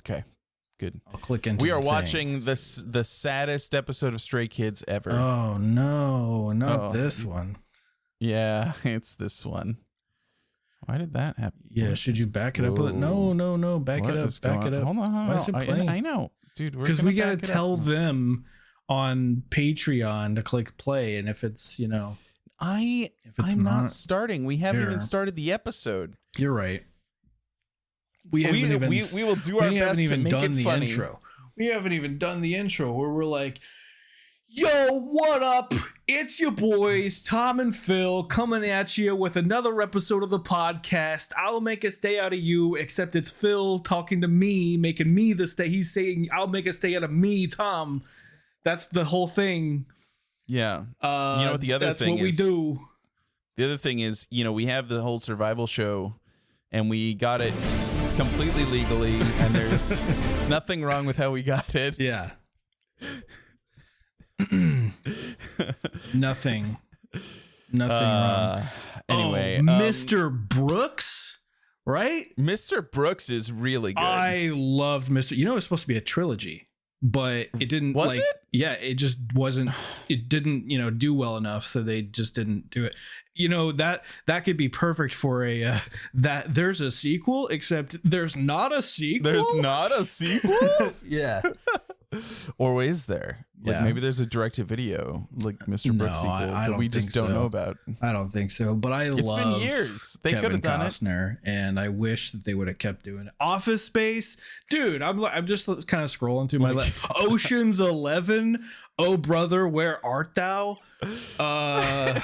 Okay, good. I'll click into. We are the watching thing. the saddest episode of Stray Kids ever. Oh no, not this one. Yeah, it's this one. Why did that happen? Yeah, should you back it up? No, back it up. Back it up. Hold on. Why is it playing? I know, dude. Because we gotta tell them on Patreon to click play, and if it's I'm not starting. We haven't even started the episode. You're right. We will do our best to make it funny. Intro. We haven't even done the intro where we're like, yo, what up? It's your boys, Tom and Phil, coming at you with another episode of the podcast. I'll make a stay out of you, except it's Phil talking to me, making me the stay. He's saying, I'll make a stay out of me, Tom. That's the whole thing. Yeah. You know what the other thing is? That's what we do. The other thing is, we have the whole survival show, and we got it completely legally, and there's nothing wrong with how we got it. Yeah. Nothing wrong. Anyway, Mr. Brooks, right? Mr. Brooks is really good. I loved Mr. It was supposed to be a trilogy, but it didn't. Was it? Yeah, it just wasn't. It didn't, do well enough, so they just didn't do it. That could be perfect for a that there's a sequel, except there's not a sequel. There's not a sequel. Yeah. Or is there? Like Yeah. maybe there's a direct-to-video like Mr. Brooks sequel that we just don't know about. I don't think so. But It's been years. They could have done Costner, and I wish that they would have kept doing it. Office Space, dude. I'm just kind of scrolling through my list. Ocean's 11. Oh brother, where art thou? All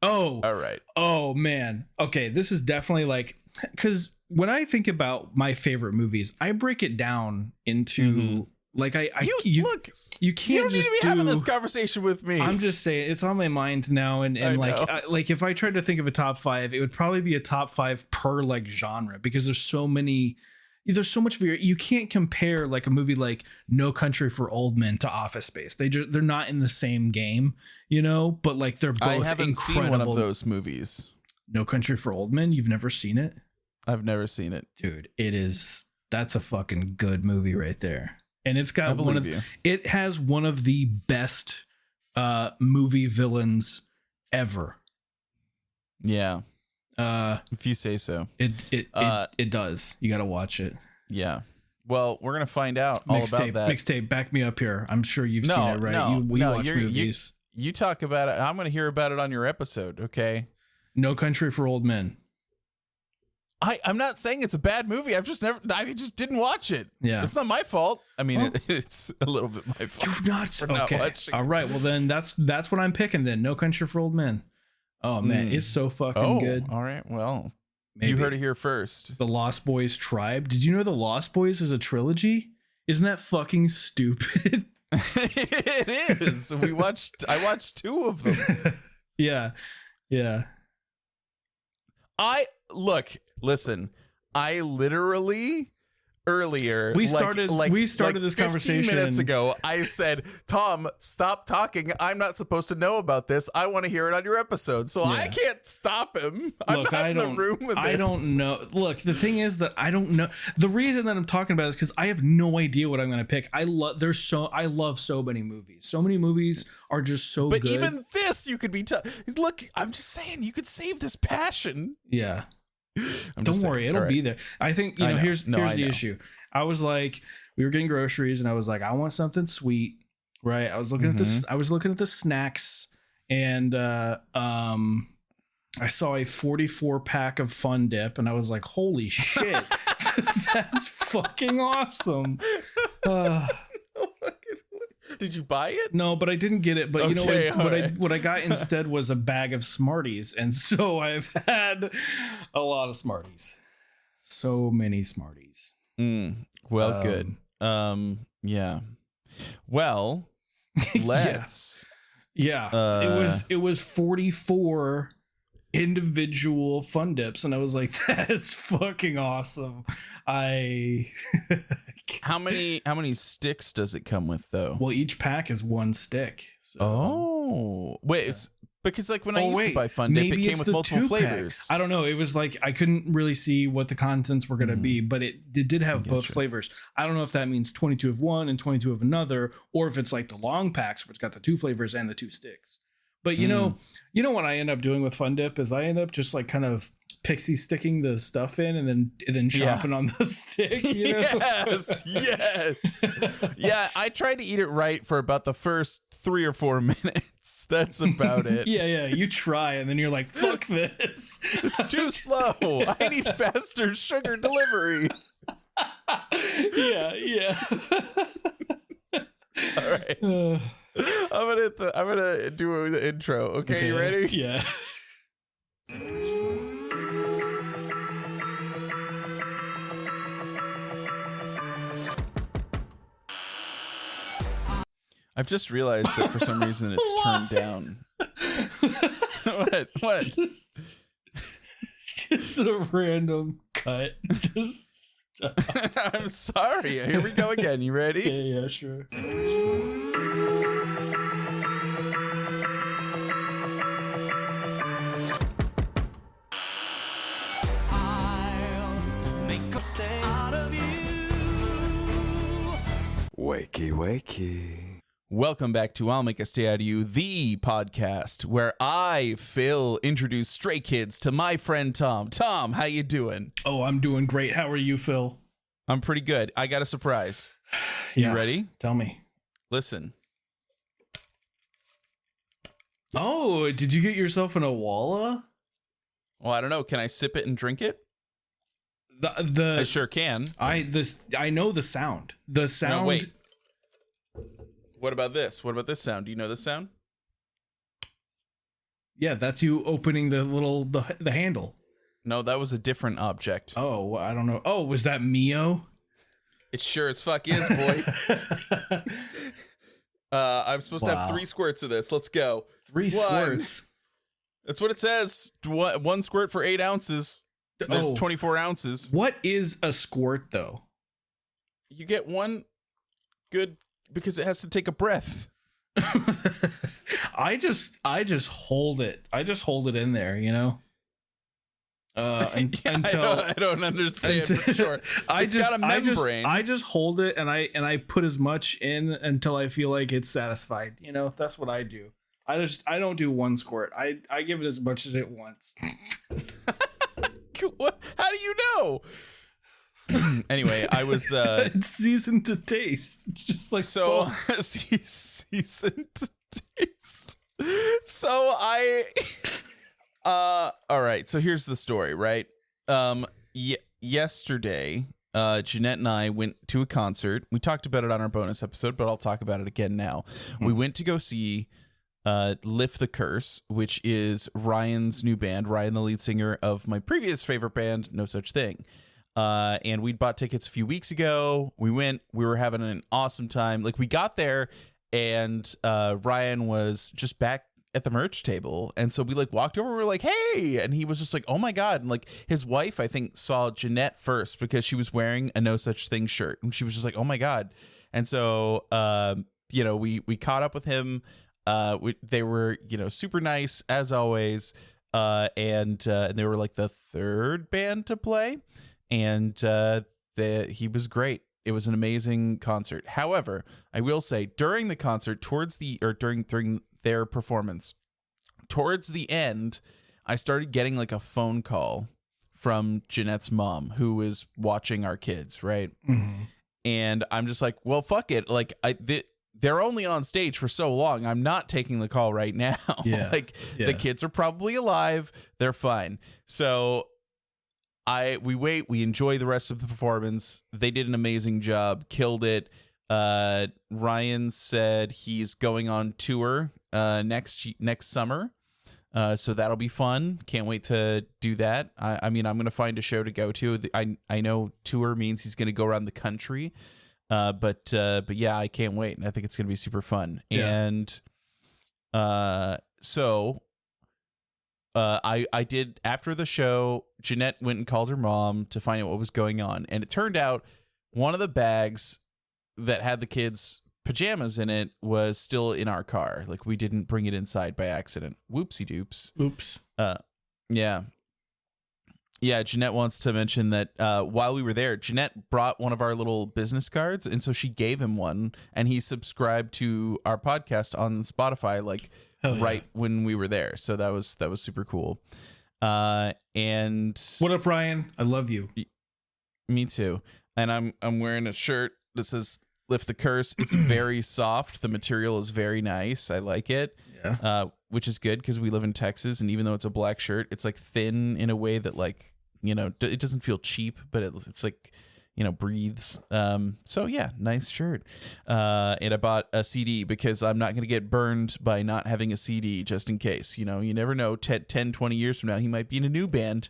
right. Oh man. Okay, this is definitely because when I think about my favorite movies, I break it down into. Like you can't. You don't need to be having this conversation with me. I'm just saying it's on my mind now, and like if I tried to think of a top 5, it would probably be a top 5 per genre because there's so much you can't compare like a movie like No Country for Old Men to Office Space. They're not in the same game, but like they're both. I haven't incredible. seen one of those movies. No Country for Old Men. You've never seen it? I've never seen it, dude. That's a fucking good movie right there. And it's got it has one of the best movie villains ever. Yeah. If you say so. It does. You got to watch it. Yeah. Well, we're going to find out all about that. Mixtape, back me up here. I'm sure you've seen it, right? We watch movies. You talk about it. I'm going to hear about it on your episode, okay? No Country for Old Men. I'm not saying it's a bad movie. I just didn't watch it. Yeah. It's not my fault. I mean, it's a little bit my fault. For not watching. All right. Well, then that's what I'm picking then. No Country for Old Men. Oh, man. It's so fucking good. All right. Well, maybe. You heard it here first. The Lost Boys Tribe. Did you know The Lost Boys is a trilogy? Isn't that fucking stupid? It is. I watched 2 of them. Yeah. Yeah. Listen, I literally earlier we started this 15 conversation minutes ago. I said, Tom, stop talking. I'm not supposed to know about this. I want to hear it on your episode. So I can't stop him. I'm not in the room with him. I don't know. Look, the thing is that I don't know. The reason that I'm talking about it is because I have no idea what I'm going to pick. I love so many movies. So many movies are just so good. But even this, you could be look, I'm just saying, you could save this passion. Yeah. Don't worry, it'll be there. I think here's the issue. I was like, we were getting groceries, and I was like, I want something sweet, right? I was looking at this. I was looking at the snacks, and I saw a 44 pack of Fun Dip, and I was like, holy shit, that's fucking awesome. Did you buy it? No, but I didn't get it. But okay, what I got instead was a bag of Smarties, and so I've had a lot of Smarties. So many Smarties. Well, good. Yeah. Well, let's. Yeah. It was 44 individual Fun Dips, and I was like, that's fucking awesome. How many sticks does it come with though? Well, each pack is 1 stick. So. Oh, wait, Because like when I used to buy Fun Dip, it came with multiple flavors. I don't know. It was like I couldn't really see what the contents were going to be, but it did have both flavors. I don't know if that means 22 of one and 22 of another, or if it's like the long packs where it's got the 2 flavors and the 2 sticks. But you know what I end up doing with Fun Dip is I end up just like kind of pixie sticking the stuff in and then chomping on the stick. You know? Yes. Yeah, I tried to eat it right for about the first 3 or 4 minutes. That's about it. Yeah. You try and then you're like, fuck this. It's too slow. I need faster sugar delivery. Yeah. All right. I'm gonna do the intro. Okay, you ready? Yeah. I've just realized that for some reason it's turned down. What? Just a random cut. Just stop. I'm sorry. Here we go again. You ready? Yeah, sure. Wakey. Welcome back to I'll Make a Stay Out of You, the podcast where I, Phil, introduce stray kids to my friend Tom. Tom, how you doing? Oh, I'm doing great. How are you, Phil? I'm pretty good. I got a surprise. You ready? Tell me. Listen. Oh, did you get yourself an Owala? Well, I don't know. Can I sip it and drink it? I sure can. I know the sound. The sound. No, wait. What about this? What about this sound? Do you know this sound? Yeah, that's you opening the handle. No, that was a different object. Oh, I don't know. Oh, was that Mio? It sure as fuck is, boy. I'm supposed to have 3 squirts of this. Let's go. 3 squirts. That's what it says. 1 squirt for 8 ounces. There's 24 ounces. What is a squirt, though? You get 1 good because it has to take a breath. I just hold it. I just hold it in there, you know. Until I don't understand for sure. It's got a membrane. I just hold it and I put as much in until I feel like it's satisfied. You know, that's what I do. I don't do 1 squirt. I give it as much as it wants. What? How do you know? Anyway, I was it's seasoned to taste. It's just like so seasoned to taste. So all right, so here's the story, right? Yesterday, Jeanette and I went to a concert. We talked about it on our bonus episode, but I'll talk about it again now. We went to go see Lift the Curse, which is Ryan's new band. Ryan, the lead singer of my previous favorite band, No Such Thing. And we'd bought tickets a few weeks ago. We went, we were having an awesome time. Like, we got there and Ryan was just back at the merch table. And so we like walked over and we were like, hey, and he was just like, oh my God. And like his wife, I think, saw Jeanette first because she was wearing a No Such Thing shirt. And she was just like, oh my God. And so, we caught up with him. They were, super nice as always. And they were like the 3rd band to play. And he was great. It was an amazing concert. However, I will say during the concert, during their performance, towards the end, I started getting like a phone call from Jeanette's mom, who was watching our kids, right? Mm-hmm. And I'm just like, well, fuck it. Like they're only on stage for so long. I'm not taking the call right now. Yeah. The kids are probably alive. They're fine. So we wait, we enjoy the rest of the performance. They did an amazing job, killed it. Ryan said he's going on tour next summer. So that'll be fun. Can't wait to do that. I mean, I'm going to find a show to go to. I know tour means he's going to go around the country. But yeah, I can't wait. I think it's going to be super fun. Yeah. And so I did, after the show, Jeanette went and called her mom to find out what was going on. And it turned out one of the bags that had the kids pajamas in it was still in our car. Like we didn't bring it inside by accident. Whoopsie doops. Oops. Yeah. Yeah, Jeanette wants to mention that while we were there, Jeanette brought one of our little business cards, and so she gave him one, and he subscribed to our podcast on Spotify right when we were there. So that was super cool. And what up, Ryan? I love you. Me too. And I'm wearing a shirt that says "Lift the Curse." It's very soft. The material is very nice. I like it. Yeah. Which is good because we live in Texas, and even though it's a black shirt, it's like thin in a way that it doesn't feel cheap, but it's like, breathes. So yeah, nice shirt. And I bought a CD because I'm not going to get burned by not having a CD, just in case. You never know. 10, 20 years from now, he might be in a new band,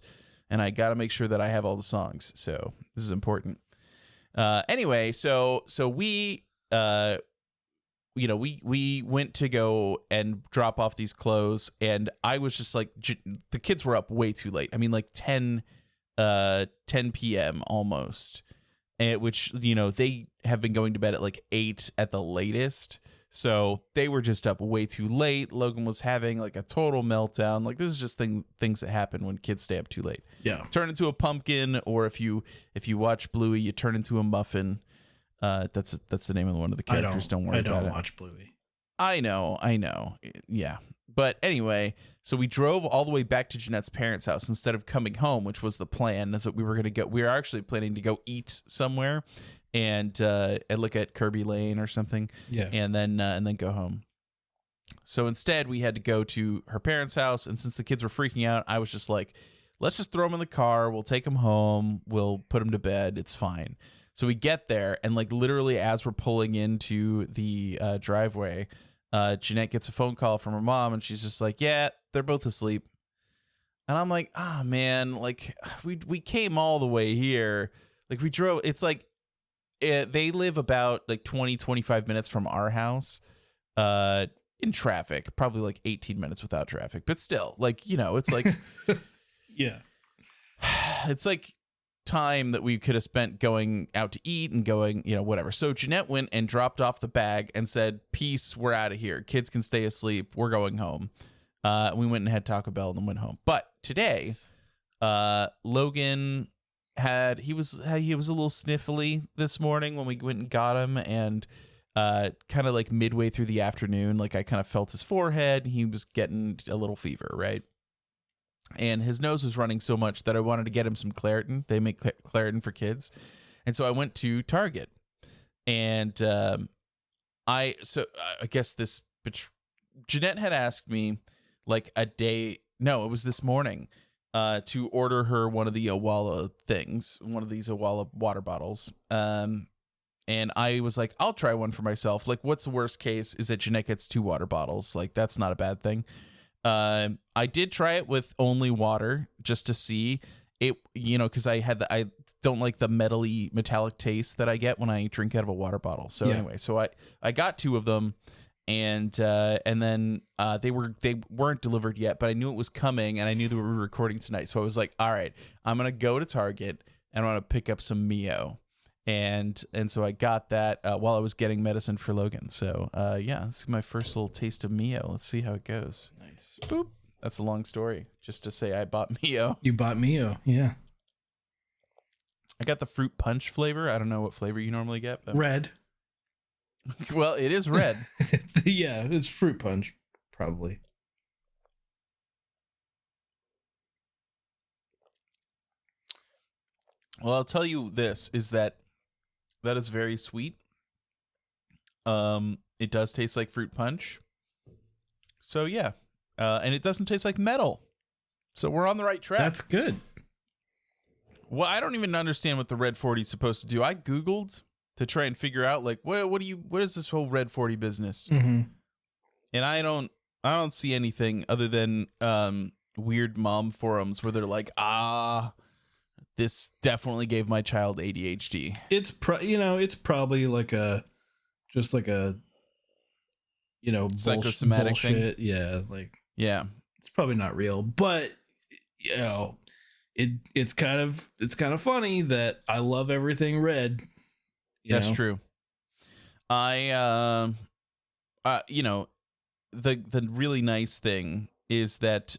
and I got to make sure that I have all the songs. So this is important. Anyway, so we we went to go and drop off these clothes, and I was just like, the kids were up way too late. I mean, like 10 p.m. almost, which, they have been going to bed at like 8 at the latest. So they were just up way too late. Logan was having like a total meltdown. Like, this is just things that happen when kids stay up too late. Yeah. Turn into a pumpkin, or if you watch Bluey, you turn into a muffin. That's the name of one of the characters. Don't worry about it. I don't watch Bluey. I know. Yeah. But anyway, so we drove all the way back to Jeanette's parents' house instead of coming home, which was the plan. Is that we were actually planning to go eat somewhere and look at Kirby Lane or something. Yeah. And then go home. So instead we had to go to her parents' house. And since the kids were freaking out, I was just like, let's just throw them in the car. We'll take them home. We'll put them to bed. It's fine. So we get there, and like literally as we're pulling into the driveway, Jeanette gets a phone call from her mom, and she's just like, yeah, they're both asleep. And I'm like, man, like we came all the way here. Like we drove, it's like they live about like 20, 25 minutes from our house in traffic, probably like 18 minutes without traffic. But still, like, it's like, yeah, it's like time that we could have spent going out to eat and going, whatever. So Jeanette went and dropped off the bag and said, peace, we're out of here. Kids can stay asleep. We're going home. We went and had Taco Bell and then went home. But today, Logan he was a little sniffly this morning when we went and got him, and kind of like midway through the afternoon, like I kind of felt his forehead. He was getting a little fever, right? And his nose was running so much that I wanted to get him some Claritin. They make Claritin for kids. And so I went to Target. And I guess Jeanette had asked me like it was this morning, to order her one of the Owala things, one of these Owala water bottles. And I was like, I'll try one for myself. Like, what's the worst case is that Jeanette gets 2 water bottles. Like, that's not a bad thing. I did try it with only water just to see it, because I don't like the metallic taste that I get when I drink out of a water bottle. So anyway, so I got 2 of them, and then they weren't delivered yet, but I knew it was coming, and I knew that we were recording tonight. So I was like, all right, I'm going to go to Target and I'm going to pick up some Mio. And so I got that while I was getting medicine for Logan. So this is my first little taste of Mio. Let's see how it goes. Nice. Boop. That's a long story. Just to say I bought Mio. You bought Mio, yeah. I got the fruit punch flavor. I don't know what flavor you normally get. But... Red. Well, it is red. Yeah, it's fruit punch, probably. Well, I'll tell you this, is that is very sweet. It does taste like fruit punch. So yeah. And it doesn't taste like metal. So we're on the right track. That's good. Well, I don't even understand what the Red 40 is supposed to do. I Googled to try and figure out like what is this whole Red 40 business? Mm-hmm. And I don't see anything other than weird mom forums where they're like, this definitely gave my child ADHD. It's probably like a psychosomatic bullshit thing. Yeah, like, yeah, it's probably not real, but it's kind of funny that I love everything red. That's true. You know, the really nice thing is that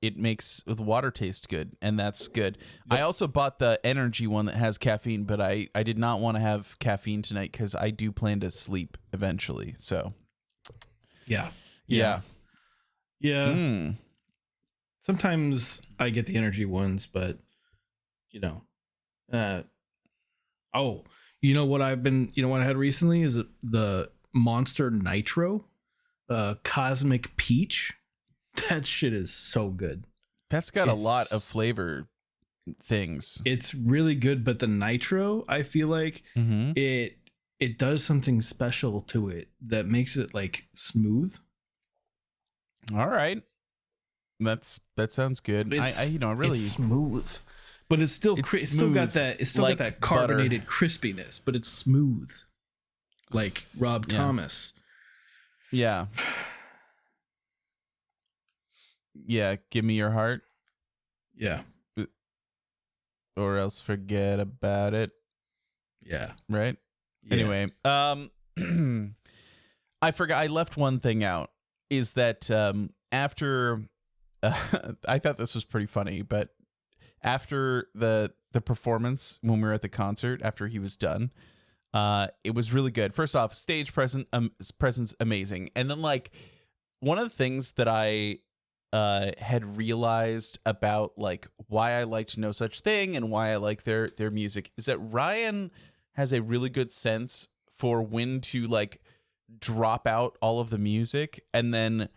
it makes the water taste good, and that's good. Yep. I also bought the energy one that has caffeine, but I did not want to have caffeine tonight because I do plan to sleep eventually. So yeah. Sometimes I get the energy ones, but you know, you know what I had recently is the Monster Nitro, Cosmic Peach. That shit is so good. That's got a lot of flavor things. It's really good, but the Nitro, I feel like it does something special to it that makes it like smooth. All right. That sounds good. It's smooth. But it's still got that carbonated butter. Crispiness, but it's smooth. Like Rob Thomas. Yeah. Yeah, give me your heart. Yeah. Or else forget about it. Yeah. Right? Yeah. Anyway, I forgot I left one thing out is that after I thought this was pretty funny, but after the performance when we were at the concert after he was done, it was really good. First off, stage presence amazing. And then like one of the things that I had realized about like why I liked No Such Thing and why I like their music is that Ryan has a really good sense for when to like drop out all of the music and then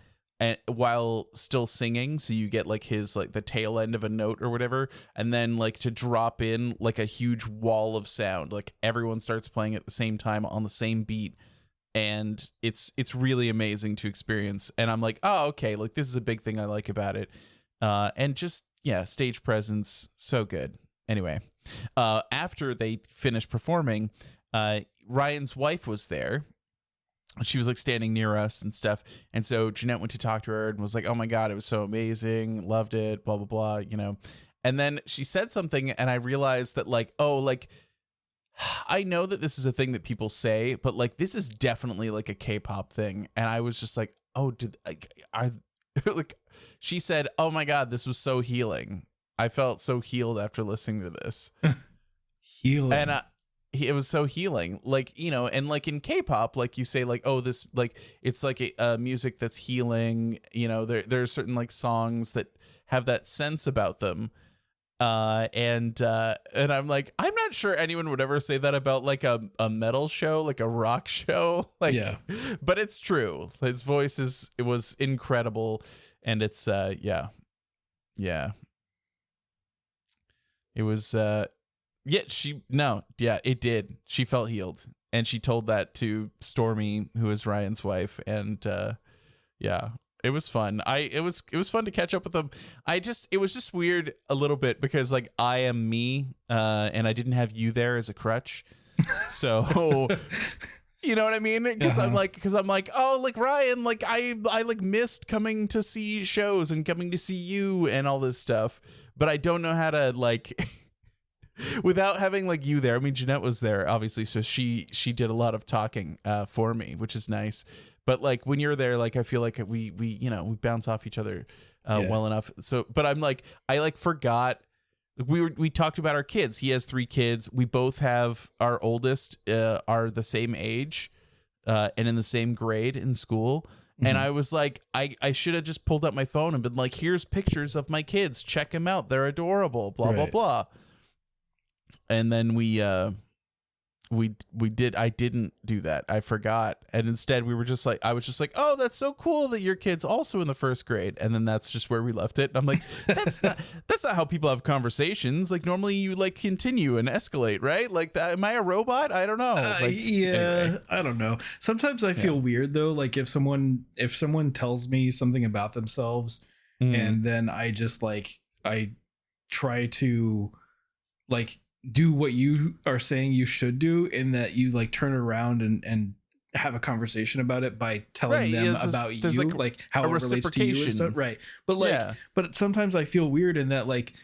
while still singing, so you get like his like the tail end of a note or whatever, and then like to drop in like a huge wall of sound, like everyone starts playing at the same time on the same beat, and it's really amazing to experience. And I'm like, oh, okay, like this is a big thing I like about it. And just stage presence, so good. Anyway, after they finished performing, Ryan's wife was there. She was like standing near us and stuff. And so Jeanette went to talk to her and was like, oh my God, it was so amazing. Loved it, blah, blah, blah, you know. And then she said something and I realized that like, oh, like I know that this is a thing that people say, but like this is definitely like a K-pop thing. And I was just like, oh, like she said, oh my God, this was so healing. I felt so healed after listening to this. Healing. And it was so healing, like, you know, and like in K-pop, like you say like, oh, this like it's like a music that's healing, you know, there are certain like songs that have that sense about them. And I'm like, I'm not sure anyone would ever say that about like a metal show, like a rock show. Like, yeah, but it's true. His voice it was incredible. And it's, yeah. It was, it did. She felt healed, and she told that to Stormy, who is Ryan's wife, and it was fun. It was fun to catch up with them. It was just weird a little bit because like I am me, and I didn't have you there as a crutch, so you know what I mean? Because I'm like, oh, like Ryan, like I like missed coming to see shows and coming to see you and all this stuff, but I don't know how to like. Without having like you there. I mean, Jeanette was there obviously, so she did a lot of talking for me, which is nice. But like when you're there, like I feel like we bounce off each other well enough. So, but I'm like, I like forgot. We talked about our kids. He has 3 kids. We both have our oldest are the same age and in the same grade in school. Mm-hmm. And I was like, I should have just pulled up my phone and been like, here's pictures of my kids. Check them out. They're adorable. Blah, blah, blah. And then I didn't do that. I forgot. And instead I was just like, oh, that's so cool that your kid's also in the 1st grade. And then that's just where we left it. And I'm like, that's not how people have conversations. Like normally you like continue and escalate, right? Like that, am I a robot? I don't know. Anyway. I don't know. Sometimes I feel weird though. Like if someone tells me something about themselves and then I just like, I try to like, do what you are saying you should do, in that you like turn around and have a conversation about it by telling them about you, like how it relates to you and stuff. Right. But like, but sometimes I feel weird in that like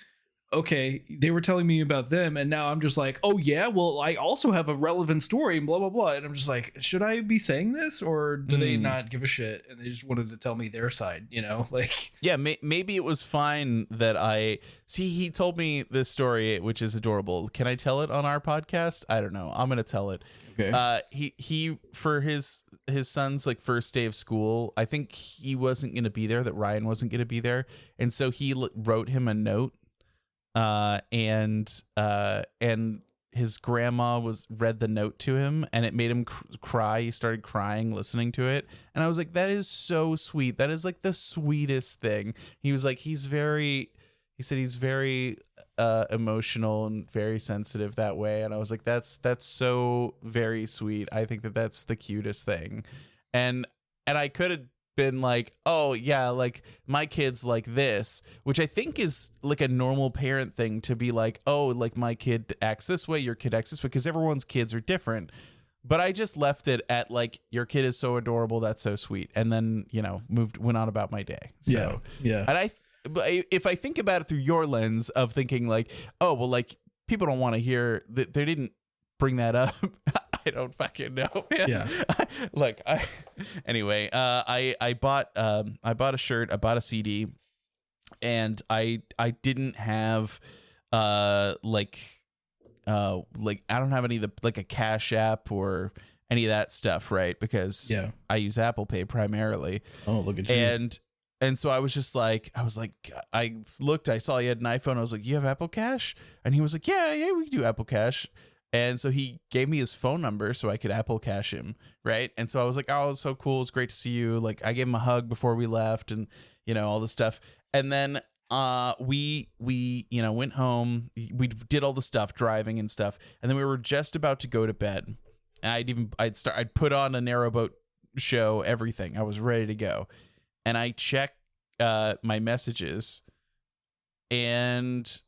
okay, they were telling me about them, and now I'm just like, oh yeah, well, I also have a relevant story, and blah blah blah. And I'm just like, should I be saying this, or do they not give a shit and they just wanted to tell me their side? Like, yeah, maybe it was fine that I see. He told me this story, which is adorable. Can I tell it on our podcast? I don't know. I'm gonna tell it. Okay. He for his son's like first day of school, I think he wasn't gonna be there. That Ryan wasn't gonna be there, and so he wrote him a note. And his grandma read the note to him, and it made him cry. He started crying listening to it, and I was like, that is so sweet. That is like the sweetest thing. He was like, he said he's very emotional and very sensitive that way, and I was like, that's so very sweet. I think that's the cutest thing. And I could have been like, oh yeah, like my kid's like this, which I think is like a normal parent thing to be like, oh, like my kid acts this way, your kid acts this way, because everyone's kids are different. But I just left it at like, your kid is so adorable, that's so sweet, and then went on about my day. So yeah. And if I think about it through your lens of thinking like, oh well, like people don't want to hear that they didn't bring that up. I don't fucking know. Yeah. Like anyway, I bought a shirt, I bought a CD, and I didn't have like I don't have any of the like a Cash App or any of that stuff, right? Because I use Apple Pay primarily. Oh, look at you. And so I was like, I looked, I saw he had an iPhone. I was like, you have Apple Cash? And he was like, yeah, we can do Apple Cash. And so he gave me his phone number so I could Apple Cash him, right? And so I was like, oh, it's so cool. It's great to see you. Like, I gave him a hug before we left and, all this stuff. And then we went home. We did all the stuff, driving and stuff. And then we were just about to go to bed. I'd put on a Narrowboat show, everything. I was ready to go. And I checked my messages, and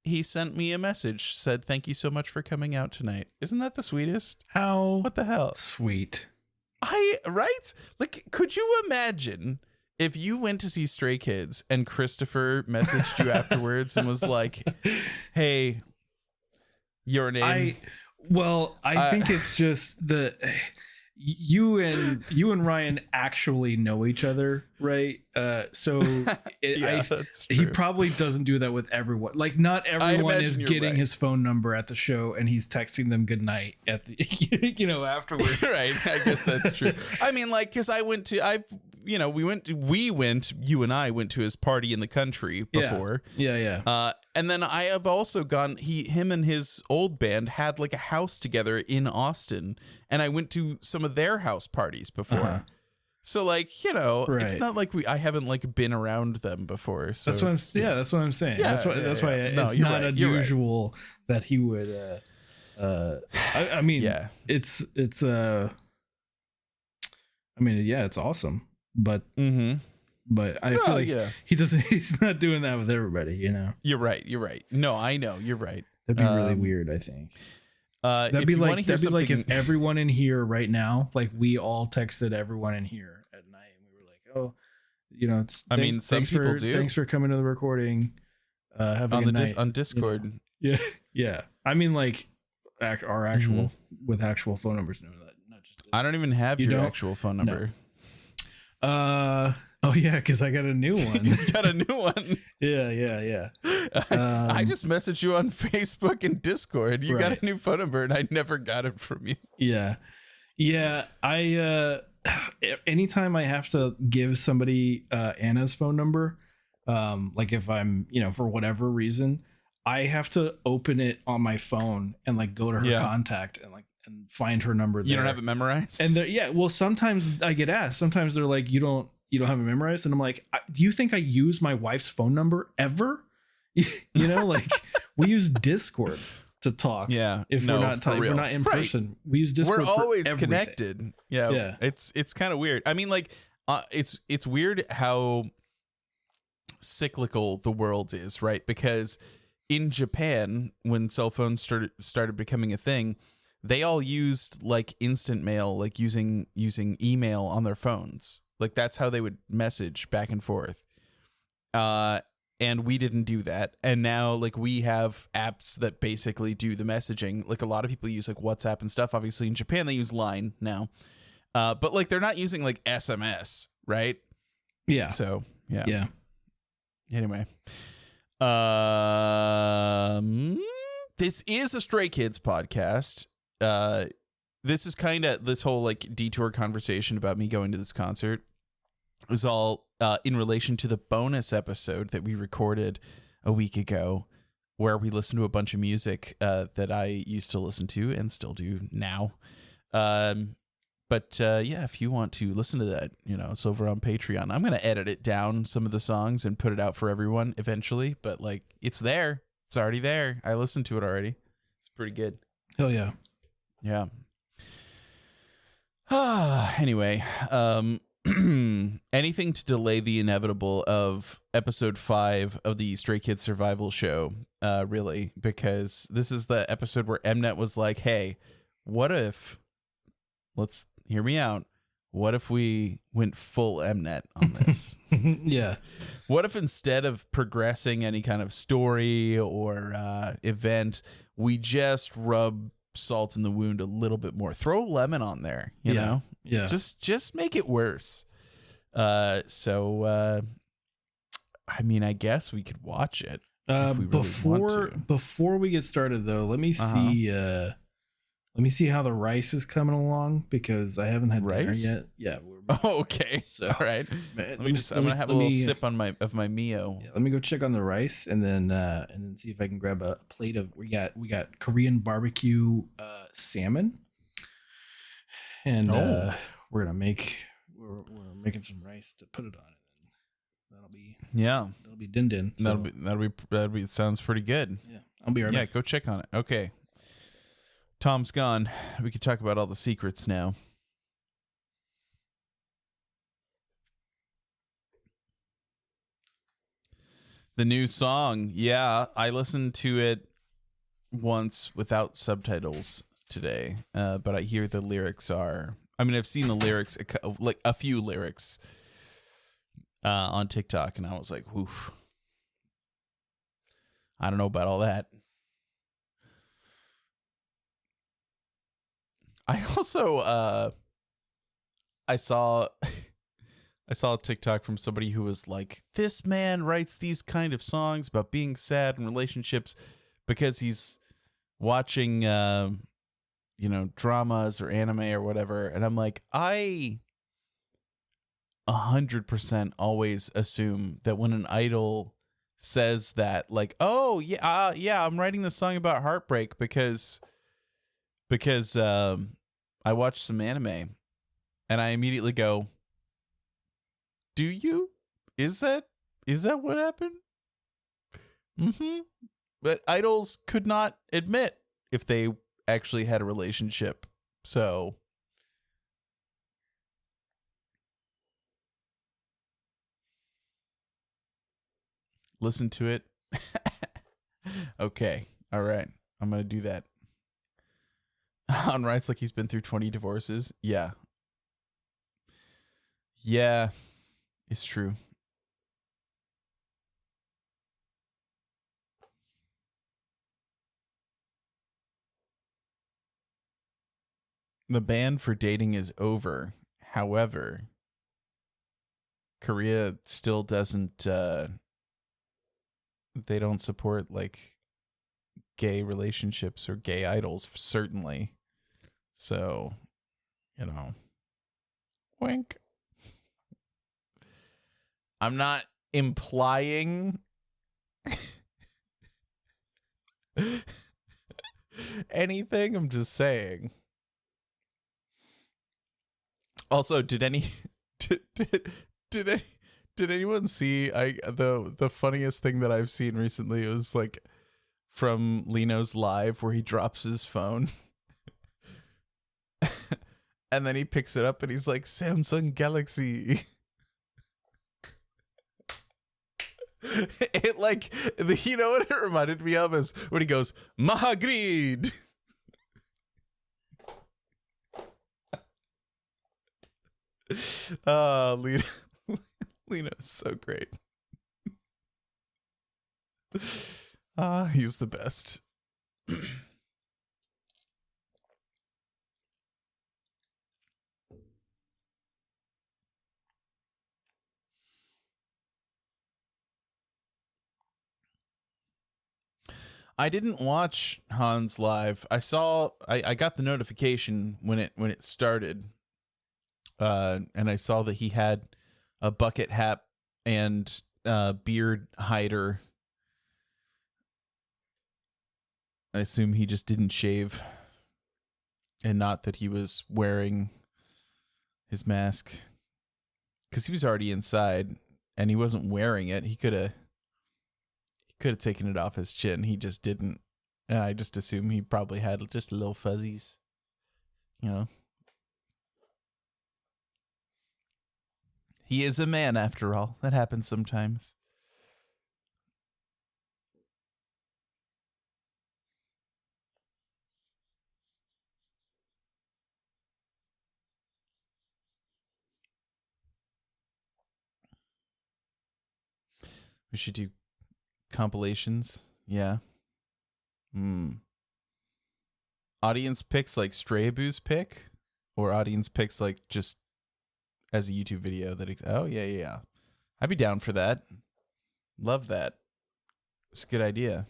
he sent me a message, said, thank you so much for coming out tonight. Isn't that the sweetest? How? What the hell? Sweet. Right? Like, could you imagine if you went to see Stray Kids and Christopher messaged you afterwards and was like, hey, your name? I think it's just you and Ryan actually know each other, right? So that's true. He probably doesn't do that with everyone. Like, not everyone is getting his phone number at the show and he's texting them goodnight at the afterwards. Right. I guess that's true. I mean, like, because you and I went to his party in the country before. Yeah. And then I have also gone, him and his old band had like a house together in Austin, and I went to some of their house parties before. Uh-huh. So like, right. It's not like I haven't like been around them before. So that's what I'm saying. Yeah, that's why it's not unusual that he would I mean, it's it's awesome. But but I feel like he's not doing that with everybody, You're right. No, I know, you're right. That'd be really weird, I think. That'd be like if everyone in here right now, like we all texted everyone in here at night and we were like, oh, some people do. Thanks for coming to the recording. Having a night on Discord. Yeah. I mean, like our actual with actual phone numbers. No, not just. I don't even have your actual phone number. No. Oh yeah, because I got a new one. He's got a new one. Yeah. I just messaged you on Facebook and Discord. You got a new phone number, and I never got it from you. Yeah. I anytime I have to give somebody Anna's phone number, like if I'm for whatever reason, I have to open it on my phone and like go to her contact and find her number there. You don't have it memorized? And well, sometimes I get asked. Sometimes they're like, you don't have it memorized, and I'm like, do you think I use my wife's phone number ever? Like we use Discord to talk. Yeah, if we're not in person, we use Discord. We're always for connected. Yeah. It's kind of weird. I mean, like, it's weird how cyclical the world is, right? Because in Japan, when cell phones started becoming a thing, they all used like instant mail, like using email on their phones. Like that's how they would message back and forth. And And we didn't do that. And now like we have apps that basically do the messaging. Like a lot of people use like WhatsApp and stuff. Obviously in Japan, they use Line now. But like they're not using like SMS, right? Yeah. So yeah. Yeah. Anyway. This is a Stray Kids podcast. This is kind of this whole like detour conversation about me going to this concert was all in relation to the bonus episode that we recorded a week ago, where we listened to a bunch of music that I used to listen to and still do now. But yeah, if you want to listen to that, you know, it's over on Patreon. I'm going to edit it down, some of the songs, and put it out for everyone eventually. But like, it's there. It's already there. I listened to it already. It's pretty good. Hell yeah. Yeah. Anyway, anything to delay the inevitable of episode 5 of the Stray Kids Survival Show, really, because this is the episode where Mnet was like, hey, what if, let's hear me out, what if we went full Mnet on this? Yeah. What if instead of progressing any kind of story or event, we just rub salt in the wound a little bit more, throw lemon on there, you know? Yeah. Just make it worse. So I mean, I guess we could watch it if we really want to. Before we get started though, let me see how the rice is coming along, because I haven't had rice dinner yet. Yeah. Okay. So, all right. I'm gonna have a little sip on my Mio. Yeah, let me go check on the rice and then see if I can grab a plate of. We got Korean barbecue salmon, and we're making some rice to put it on it. That'll be din din. So. That'll be. It sounds pretty good. Yeah, I'll be right back. Yeah, go check on it. Okay. Tom's gone. We could talk about all the secrets now. The new song. Yeah, I listened to it once without subtitles today, but I hear the lyrics are... I mean, I've seen the lyrics, like a few lyrics on TikTok, and I was like, woof. I don't know about all that. I also I saw a TikTok from somebody who was like, this man writes these kind of songs about being sad in relationships because he's watching you know, dramas or anime or whatever. And I'm like, I 100% always assume that when an idol says that, like, oh yeah, I'm writing this song about heartbreak because I watched some anime, and I immediately go, do you? Is that what happened? Mm-hmm. But idols could not admit if they actually had a relationship. So listen to it. Okay. All right. I'm going to do that. On writes like he's been through 20 divorces. Yeah. Yeah. It's true. The ban for dating is over. However, Korea still doesn't they don't support like gay relationships or gay idols, certainly. So, you know, wink. I'm not implying anything. I'm just saying. Also, did anyone see the funniest thing that I've seen recently was like from Lino's live where he drops his phone and then he picks it up and he's like, Samsung Galaxy. It like, you know what it reminded me of is when he goes, Mahagreed. Lino's so great. He's the best. I didn't watch Hans live. I got the notification when it started. And I saw that he had a bucket hat and beard hider. I assume he just didn't shave, and not that he was wearing his mask, because he was already inside and he wasn't wearing it. He could have taken it off his chin. He just didn't. And I just assume he probably had just little fuzzies, you know. He is a man, after all. That happens sometimes. We should do compilations. Yeah. Audience picks like Stray Boo's pick, or audience picks like just as a YouTube video that oh yeah. I'd be down for that. Love that. It's a good idea.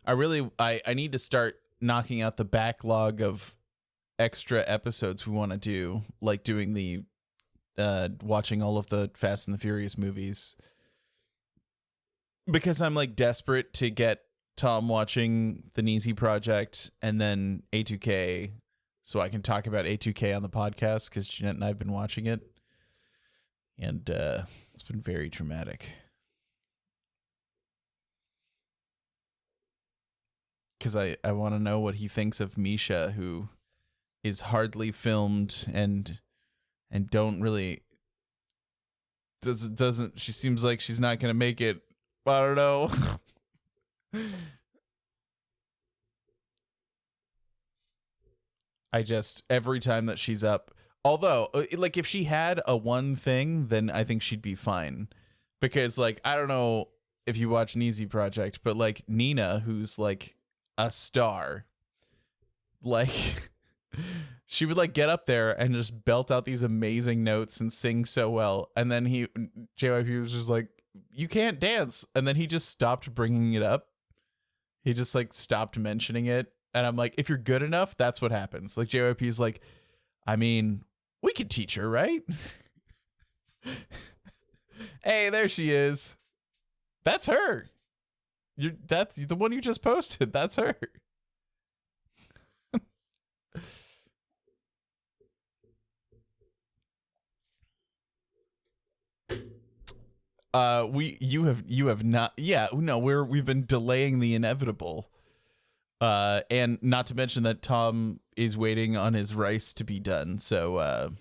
I need to start knocking out the backlog of extra episodes we want to do, like doing the watching all of the Fast and the Furious movies, because I'm like desperate to get Tom watching the Neezy Project and then A2K, so I can talk about A2K on the podcast, because Jeanette and I have been watching it, and it's been very traumatic. Because I want to know what he thinks of Misha, who is hardly filmed and don't really doesn't she seems like she's not gonna make it. I don't know. I just, every time that she's up, although like if she had a one thing, then I think she'd be fine, because like I don't know if you watch Neezy Project, but like Nina, who's like a star, like she would like get up there and just belt out these amazing notes and sing so well. And then JYP was just like, you can't dance. And then he just stopped bringing it up. He just like stopped mentioning it. And I'm like, if you're good enough, that's what happens. Like JYP's like, I mean, we could teach her, right? Hey, there she is. That's her. That's the one you just posted. That's her. You have not. Yeah, no, we've been delaying the inevitable. And not to mention that Tom is waiting on his rice to be done. So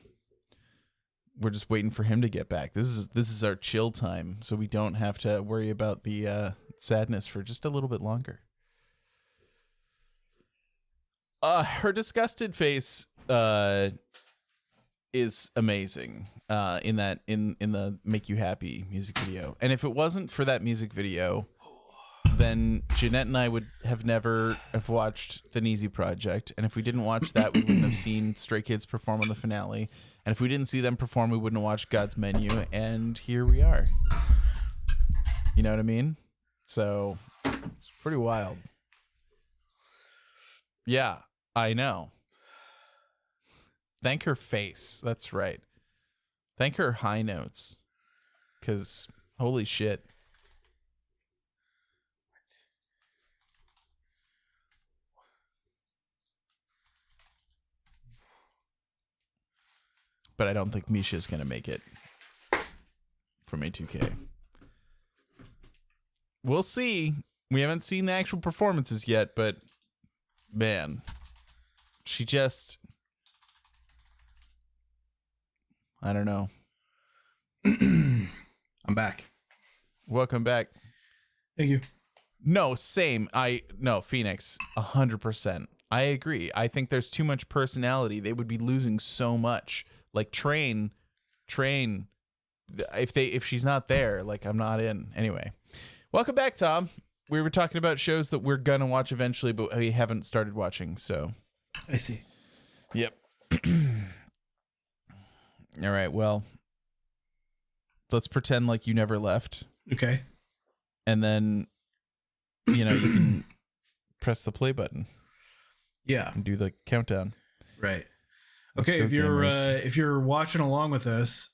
we're just waiting for him to get back. This is our chill time, so we don't have to worry about the sadness for just a little bit longer. Her disgusted face is amazing in the Make You Happy music video. And if it wasn't for that music video, then Jeanette and I would have never have watched the Neezy Project. And if we didn't watch that, we wouldn't have seen Stray Kids perform on the finale. And if we didn't see them perform, we wouldn't have watched God's Menu. And here we are. You know what I mean? So it's pretty wild. Yeah, I know. Thank her face. That's right. Thank her high notes. Because holy shit. But I don't think Misha's going to make it from A2K. We'll see. We haven't seen the actual performances yet, but man, she just, I don't know. I'm back. Welcome back. Thank you. No, same. Phoenix, 100%. I agree. I think there's too much personality. They would be losing so much. Like Train, if she's not there, like I'm not in. Anyway, welcome back, Tom. We were talking about shows that we're gonna watch eventually, but we haven't started watching. So I see. Yep. All right. Well, let's pretend like you never left. Okay. And then, you can press the play button. Yeah. And do the countdown. Right. Okay. If you're watching along with us,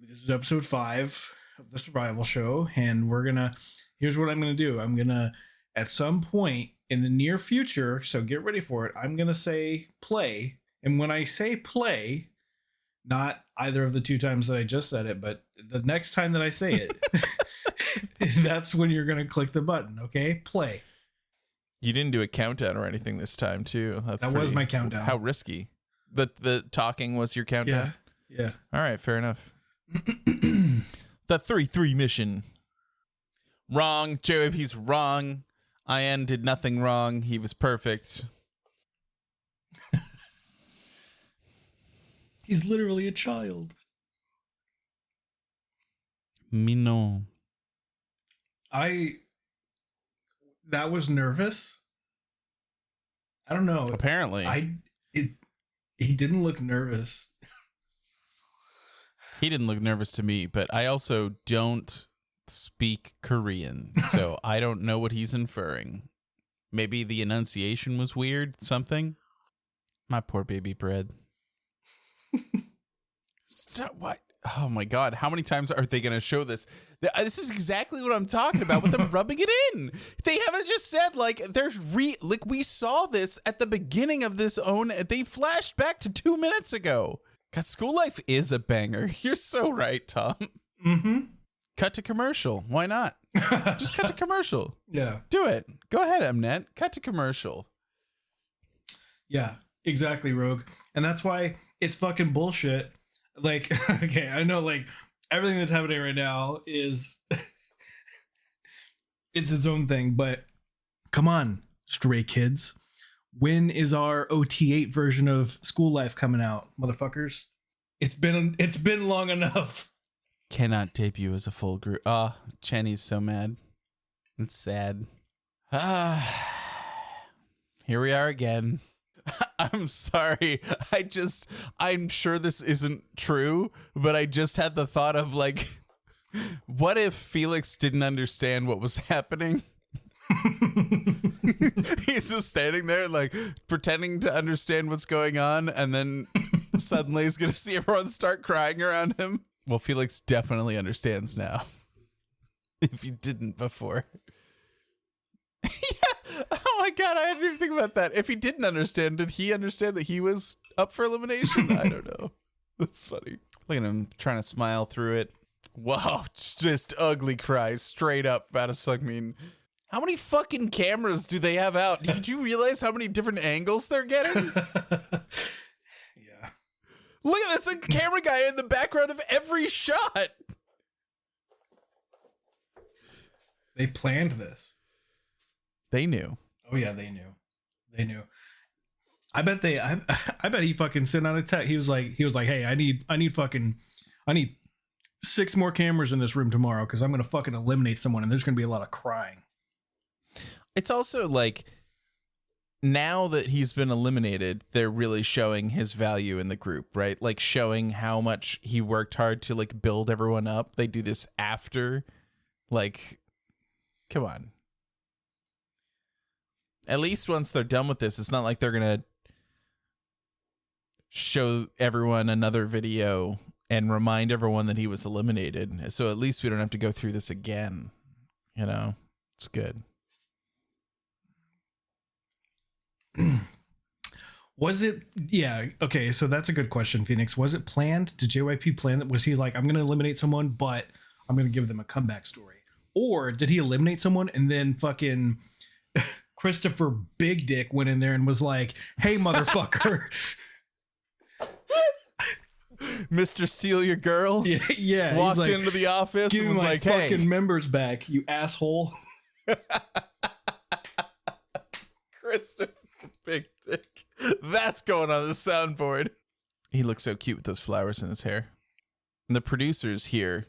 this is episode 5 of the Survival Show, and here's what I'm gonna do. I'm gonna, at some point in the near future, so get ready for it, I'm gonna say play, and when I say play, not either of the 2 times that I just said it, but the next time that I say it, that's when you're gonna click the button. Okay, play. You didn't do a countdown or anything this time, too. That was my countdown. How risky. The talking was your countdown? Yeah. All right, fair enough. The 3-3 mission. Wrong. JYP's wrong. IN did nothing wrong. He was perfect. He's literally a child. Mignon. That was nervous. I don't know. Apparently. He didn't look nervous. He didn't look nervous to me, but I also don't speak Korean, so I don't know what he's inferring. Maybe the enunciation was weird, something. My poor baby bread. Stop, what? Oh my God, how many times are they going to show this? This is exactly what I'm talking about with them rubbing it in. They haven't just said, like, we saw this at the beginning of this they flashed back to 2 minutes ago. God, School Life is a banger. You're so right, Tom. Mm-hmm. Cut to commercial. Why not? Just cut to commercial. Yeah. Do it. Go ahead, Mnet. Cut to commercial. Yeah, exactly, Rogue. And that's why it's fucking bullshit. Like, okay, I know, like, everything that's happening right now is it's its own thing, but come on, Stray Kids. When is our OT8 version of School Life coming out, motherfuckers? It's been long enough. Cannot debut as a full group. Oh, Chenny's so mad. It's sad. Here we are again. I'm sorry. I'm sure this isn't true, but I just had the thought of, like, what if Felix didn't understand what was happening? He's just standing there, like, pretending to understand what's going on, and then suddenly he's gonna see everyone start crying around him. Well, Felix definitely understands now. If he didn't before. Yeah. Oh my God, I didn't even think about that. If he didn't understand, did he understand that he was up for elimination? I don't know. That's funny. Look at him trying to smile through it. Wow, just ugly cries straight up out of Sungmin. How many fucking cameras do they have out? Did you realize how many different angles they're getting? Yeah. Look at this, a camera guy in the background of every shot. They planned this. They knew. Oh yeah, they knew. I bet he fucking sent out a text. He was like, hey, I need 6 more cameras in this room tomorrow because I'm gonna fucking eliminate someone and there's gonna be a lot of crying. It's also like, now that he's been eliminated, they're really showing his value in the group, right? Like showing how much he worked hard to, like, build everyone up. They do this after, like, come on. At least once they're done with this, it's not like they're going to show everyone another video and remind everyone that he was eliminated. So at least we don't have to go through this again. You know, it's good. Was it? Yeah. Okay. So that's a good question, Phoenix. Was it planned? Did JYP plan that? Was he like, I'm going to eliminate someone, but I'm going to give them a comeback story? Or did he eliminate someone and then fucking Christopher Big Dick went in there and was like, hey, motherfucker. Mr. Steal Your Girl? Yeah. Walked like, into the office and was like, hey. Fucking members back, you asshole. Christopher Big Dick. That's going on the soundboard. He looks so cute with those flowers in his hair. And the producers here,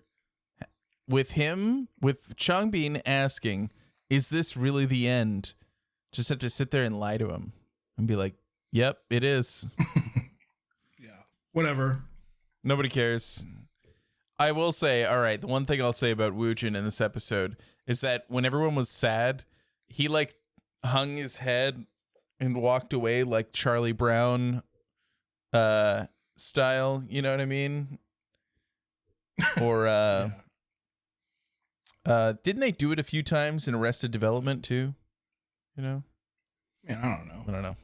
with Changbin asking, is this really the end? Just have to sit there and lie to him and be like, yep, it is. Yeah, whatever. Nobody cares. I will say, all right, the one thing I'll say about Woojin in this episode is that when everyone was sad, he like hung his head and walked away like Charlie Brown style, you know what I mean? Or didn't they do it a few times in Arrested Development too? You know? Man, I don't know.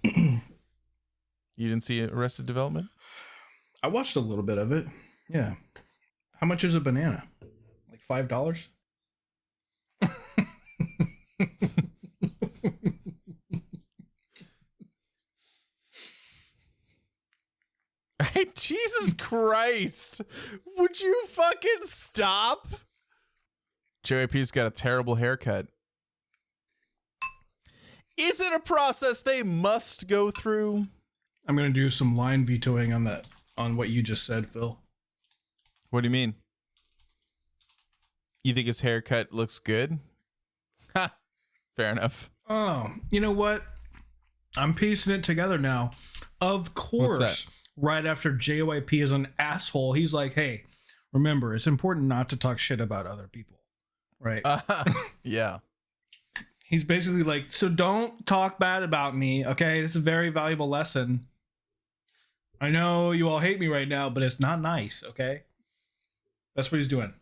You didn't see Arrested Development? I watched a little bit of it. Yeah. How much is a banana? Like $5? Hey, Jesus Christ. Would you fucking stop? JYP's got a terrible haircut. Is it a process they must go through? I'm going to do some line vetoing on what you just said, Phil. What do you mean? You think his haircut looks good? Ha! Fair enough. Oh, you know what? I'm piecing it together now. Of course, right after JYP is an asshole, he's like, hey, remember, it's important not to talk shit about other people. Right? Yeah. He's basically like, so don't talk bad about me, okay? This is a very valuable lesson. I know you all hate me right now, but it's not nice, okay? That's what he's doing.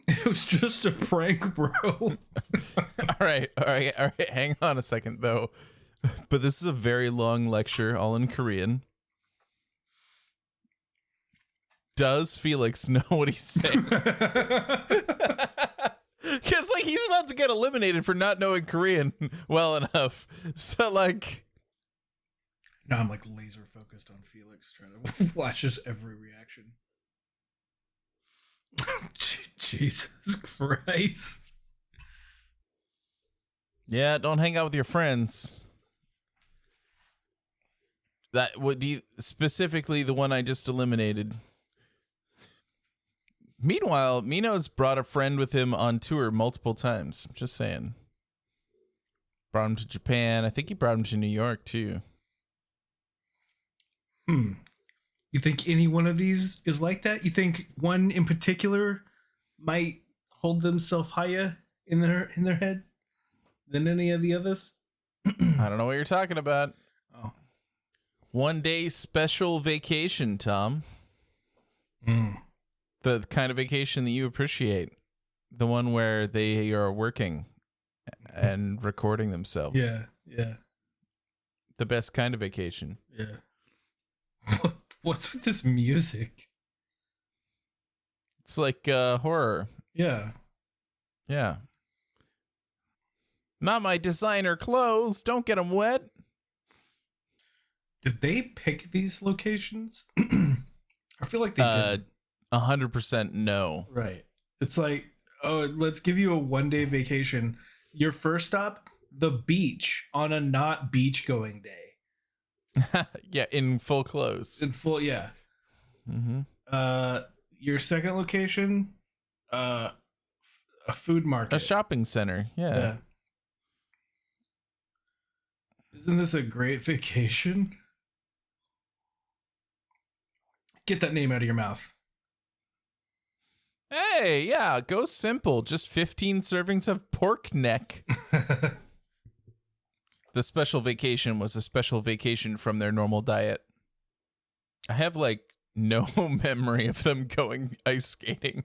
It was just a prank, bro. All right. Hang on a second, though. But this is a very long lecture, all in Korean. Does Felix know what he's saying? Because, like, he's about to get eliminated for not knowing Korean well enough. So, like... Now I'm, like, laser focused on Felix, trying to watch his every reaction. Jesus Christ. Yeah, don't hang out with your friends. That would be specifically the one I just eliminated. Meanwhile, Mino's brought a friend with him on tour multiple times. Just saying. Brought him to Japan. I think he brought him to New York, too. You think any one of these is like that? You think one in particular might hold themselves higher in their head than any of the others? I don't know what you're talking about. Oh. 1 day special vacation, Tom. The kind of vacation that you appreciate. The one where they are working and recording themselves. Yeah. The best kind of vacation. Yeah. What's with this music? It's like horror. Yeah. Yeah. Not my designer clothes. Don't get them wet. Did they pick these locations? I feel like they did. 100% no. Right. It's like, oh, let's give you a 1 day vacation. Your first stop, the beach on a not beach going day. Yeah, in full clothes. Yeah. Mm-hmm. Your second location, a food market. A shopping center. Yeah. Isn't this a great vacation? Get that name out of your mouth. Hey, yeah, go simple. Just 15 servings of pork neck. The special vacation was a special vacation from their normal diet. I have, like, no memory of them going ice skating.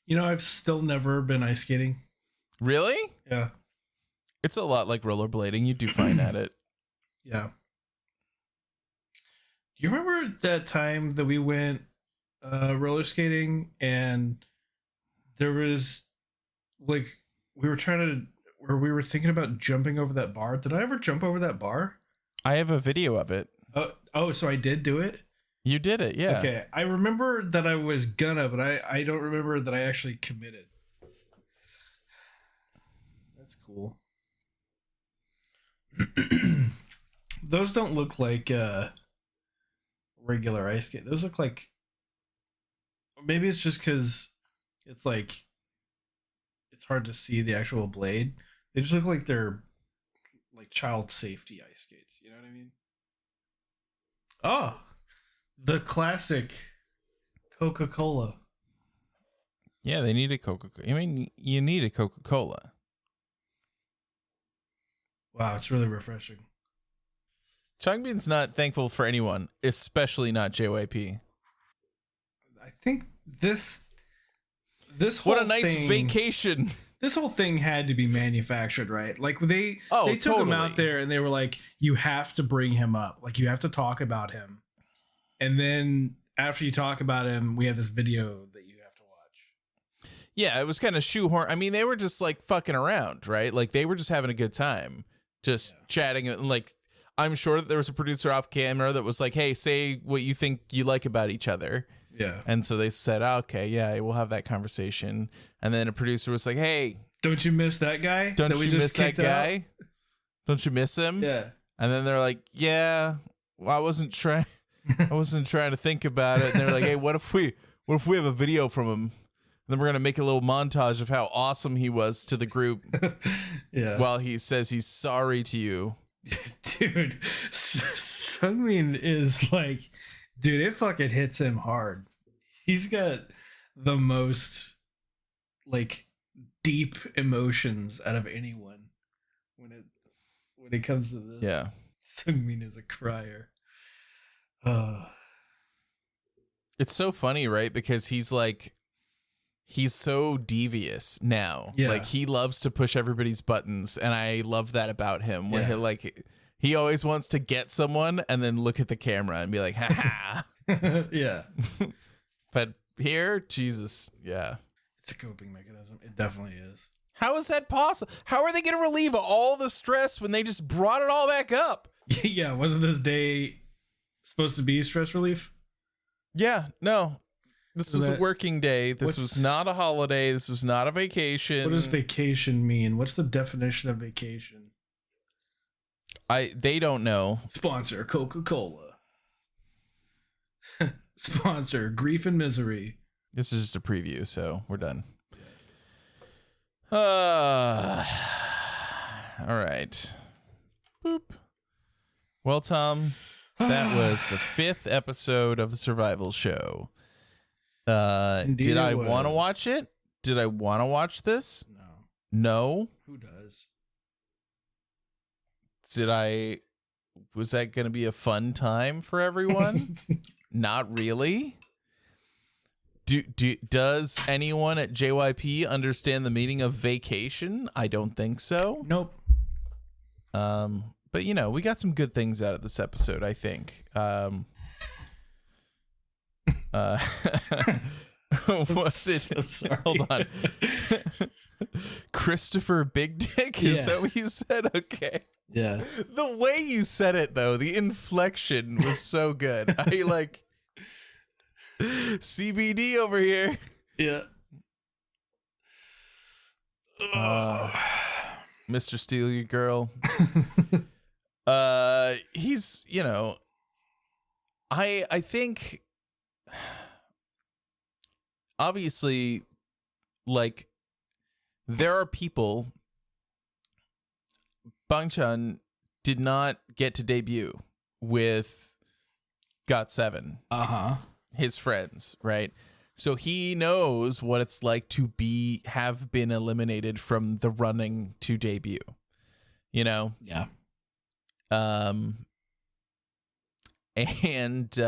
You know, I've still never been ice skating. Really? Yeah. It's a lot like rollerblading. You do fine at it. Yeah. Do you remember that time that we went roller skating and there was like we were thinking about jumping over that bar? Did I ever jump over that bar? I have a video of it. Oh, so I did do it? You did it, yeah. Okay. I remember that I was gonna, but I don't remember that I actually committed. That's cool. Those don't look like regular ice skate. Those look like, maybe it's just because it's like it's hard to see the actual blade. They just look like they're like child safety ice skates. You know what I mean? Oh, the classic Coca-Cola. Yeah, they need a Coca-Cola. I mean, you need a Coca-Cola. Wow, it's really refreshing. Changbin's not thankful for anyone, especially not JYP. I think this whole what a nice thing, vacation. This whole thing had to be manufactured, right? Like they took totally. him out there and they were like, you have to bring him up. Like you have to talk about him. And then after you talk about him, we have this video that you have to watch. Yeah, it was kind of shoehorn. I mean, they were just like fucking around, right? Like they were just having a good time, just chatting. And like, I'm sure that there was a producer off camera that was like, hey, say what you think you like about each other. Yeah. And so they said, okay, yeah, we'll have that conversation. And then a producer was like, hey, don't you miss that guy? Don't you miss that guy? Don't you miss him? Yeah. And then they're like, yeah, well, I wasn't trying to think about it. And they're like, hey, what if we have a video from him? And then we're going to make a little montage of how awesome he was to the group. Yeah. While he says he's sorry to you. Dude, Sungmin is like, dude, it fucking hits him hard. He's got the most like deep emotions out of anyone when it comes to this. Yeah. Sungmin is a crier. It's so funny, right? Because he's so devious now. Yeah. Like he loves to push everybody's buttons, and I love that about him. Where he always wants to get someone and then look at the camera and be like, ha ha. Yeah. But here, Jesus, yeah. It's a coping mechanism. It definitely is. How is that possible? How are they going to relieve all the stress when they just brought it all back up? Yeah, wasn't this day supposed to be stress relief? Yeah, no. This was a working day. This was not a holiday. This was not a vacation. What does vacation mean? What's the definition of vacation? They don't know. Sponsor Coca-Cola. Sponsor Grief and Misery. This is just a preview, so we're done. All right. Boop. Well, Tom, that was the 5th episode of the Survival Show. Did I want to watch it? Did I want to watch this? No. Who does? Was that going to be a fun time for everyone? Not really. Does anyone at JYP understand the meaning of vacation? I don't think so. Nope. But we got some good things out of this episode, I think. Was it? I'm sorry. Hold on. Christopher Big Dick? Is that what you said? Okay. Yeah. The way you said it, though, the inflection was so good. I like CBD over here. Yeah. Mr. Steal Your Girl. He's, I think obviously, like, there are people. Bangchan did not get to debut with GOT7. His friends, right? So he knows what it's like to have been eliminated from the running to debut. Yeah. And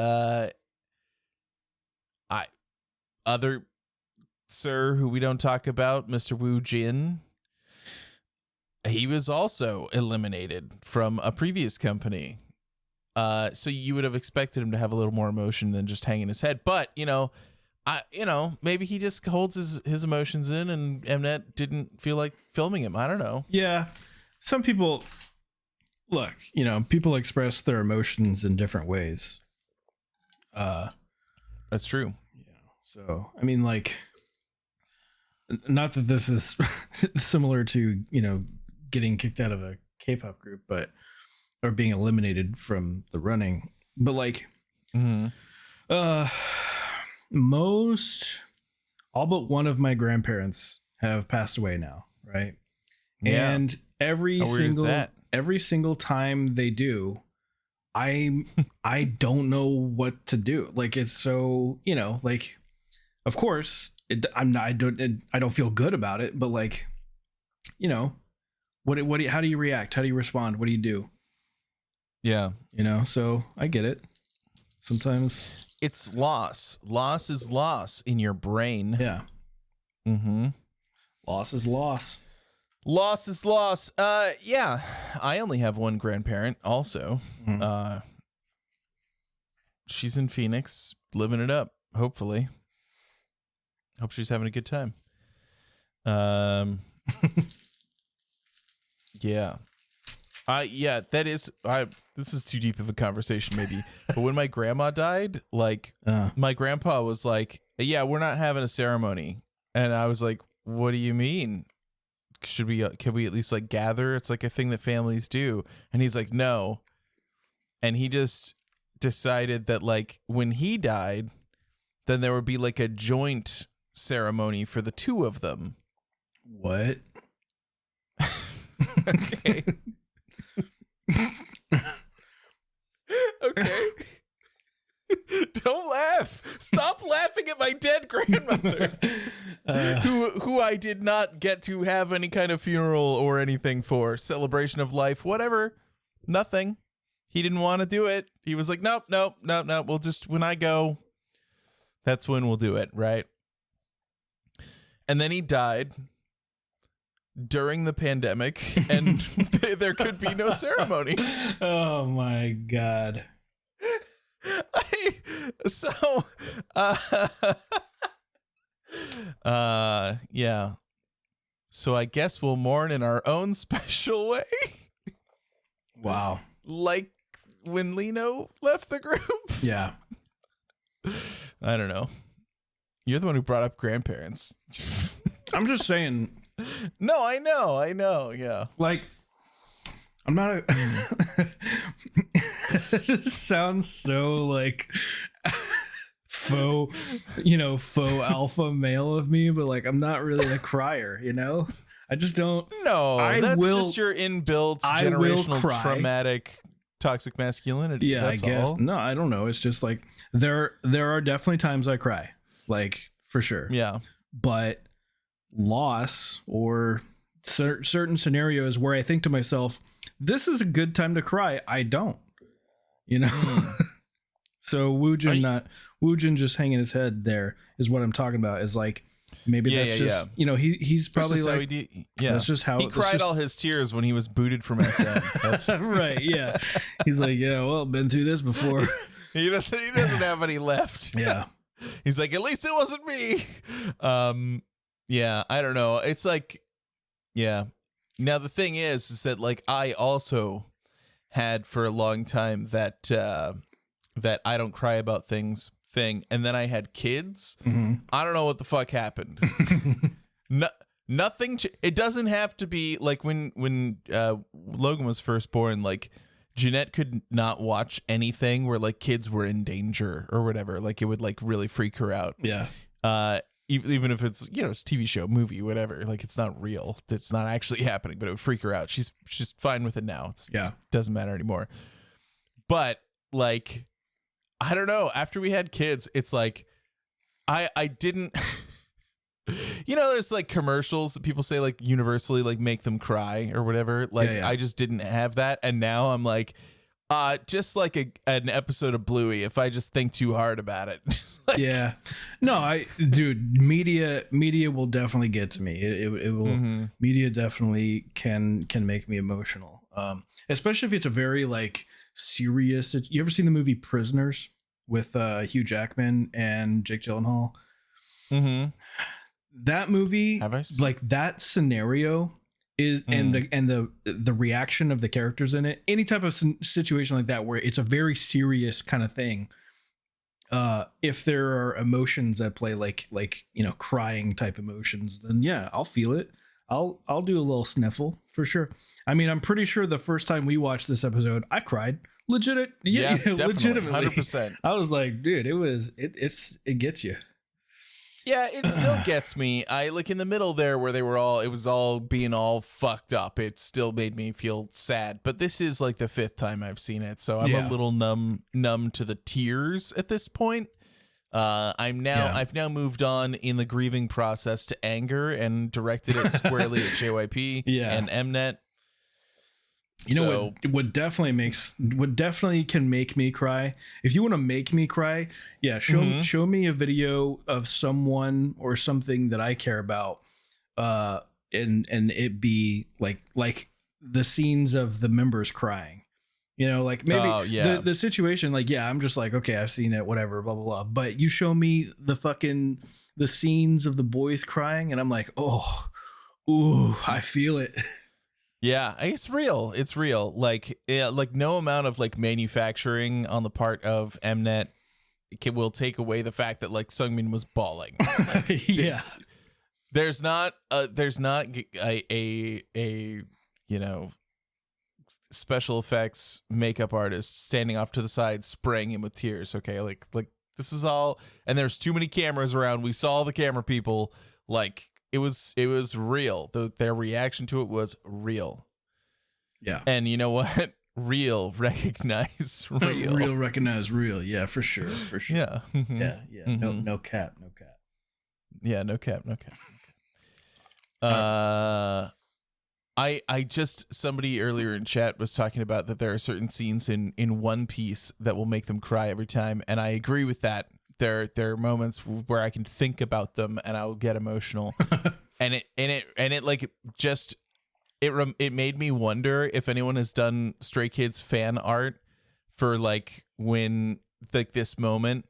other sir who we don't talk about, Mr. Woo Jin, he was also eliminated from a previous company. So you would have expected him to have a little more emotion than just hanging his head. But, maybe he just holds his emotions in and Mnet didn't feel like filming him. I don't know. Yeah. Some people, look, people express their emotions in different ways. That's true. Yeah. So, I mean, like, not that this is similar to, getting kicked out of a K-pop group, or being eliminated from the running. But like, most, all but one of my grandparents have passed away now, right? Yeah. And every single time they do, I don't know what to do. Like, it's so, like, of course I don't feel good about it, but like, how do you react? How do you respond? What do you do? Yeah. So I get it. Sometimes it's loss. Loss is loss in your brain. Yeah. Loss is loss. Loss is loss. Yeah. I only have one grandparent also. She's in Phoenix, living it up, hopefully. Hope she's having a good time. Yeah. This is too deep of a conversation maybe. But when my grandma died, like my grandpa was like, yeah, we're not having a ceremony. And I was like, what do you mean? Can we at least like gather? It's like a thing that families do. And he's like, no. And he just decided that like when he died, then there would be like a joint ceremony for the two of them. What? Okay. Okay. Don't laugh. Stop laughing at my dead grandmother, who I did not get to have any kind of funeral or anything for. Celebration of life, whatever. Nothing. He didn't want to do it. He was like, nope. We'll just, when I go, that's when we'll do it, right? And then he died during the pandemic, and there could be no ceremony. Oh my God. Yeah. So I guess we'll mourn in our own special way. Wow. Like when Lino left the group. Yeah. I don't know. You're the one who brought up grandparents. I'm just saying. No, I know. Yeah. Like, I'm not this sounds so like faux alpha male of me, but like, I'm not really a crier, I just don't. No, that's just your inbuilt generational traumatic toxic masculinity. Yeah, that's I guess. all. No, I don't know. It's just like there are definitely times I cry, like for sure. Yeah. But loss or certain scenarios where I think to myself, this is a good time to cry, I don't, So Woojin just hanging his head there is what I'm talking about, is like, maybe that's just he's probably like, that's just how he cried all his tears when he was booted from SM. That's right. Yeah. He's like, yeah, well, been through this before. he doesn't have any left. Yeah. He's like, at least it wasn't me. Yeah, I don't know. It's like, yeah. Now the thing is that like I also had for a long time that that I don't cry about things thing, and then I had kids. I don't know what the fuck happened. Nothing. It doesn't have to be like when Logan was first born. Like Jeanette could not watch anything where like kids were in danger or whatever. Like it would like really freak her out. Yeah. Even if it's it's a TV show, movie, whatever. Like it's not real. It's not actually happening, but it would freak her out. She's fine with it now. It doesn't matter anymore. But like, I don't know. After we had kids, it's like I didn't. There's like commercials that people say like universally like make them cry or whatever. Like I just didn't have that, and now I'm like, just like an episode of Bluey. If I just think too hard about it. Yeah, no, media will definitely get to me. It will. Media definitely can make me emotional. Especially if it's a very like serious. You ever seen the movie Prisoners with Hugh Jackman and Jake Gyllenhaal? That movie, like that scenario is, and the reaction of the characters in it. Any type of situation like that where it's a very serious kind of thing. If there are emotions at play, like crying type emotions, then yeah, I'll feel it. I'll do a little sniffle for sure. I mean, I'm pretty sure the first time we watched this episode, I cried. Legitimately, 100%. I was like, dude, it gets you. Yeah, it still gets me. I like in the middle there where it was all being all fucked up. It still made me feel sad. But this is like the 5th time I've seen it, so I'm a little numb to the tears at this point. I've now moved on in the grieving process to anger and directed it squarely at JYP and Mnet. You know what definitely can make me cry. If you want to make me cry, show me a video of someone or something that I care about, and it be like the scenes of the members crying. You know, like maybe the situation, like, I'm just like, okay, I've seen it, whatever, blah, blah, blah. But you show me the scenes of the boys crying, and I'm like, I feel it. Yeah, it's real. It's real. Like, like no amount of like manufacturing on the part of Mnet will take away the fact that like Seungmin was bawling. There's not a special effects makeup artist standing off to the side spraying him with tears. Okay, like this is all, and there's too many cameras around. We saw the camera people. Like it was real. Their reaction to it was real. Yeah, and you know what? Real recognize real. Real recognize real. Yeah, for sure. Yeah, yeah. Mm-hmm. No cap. Yeah, no cap. I just, somebody earlier in chat was talking about that there are certain scenes in One Piece that will make them cry every time, and I agree with that. There are moments where I can think about them and I'll get emotional, and it like just it made me wonder if anyone has done Stray Kids fan art for like when like this moment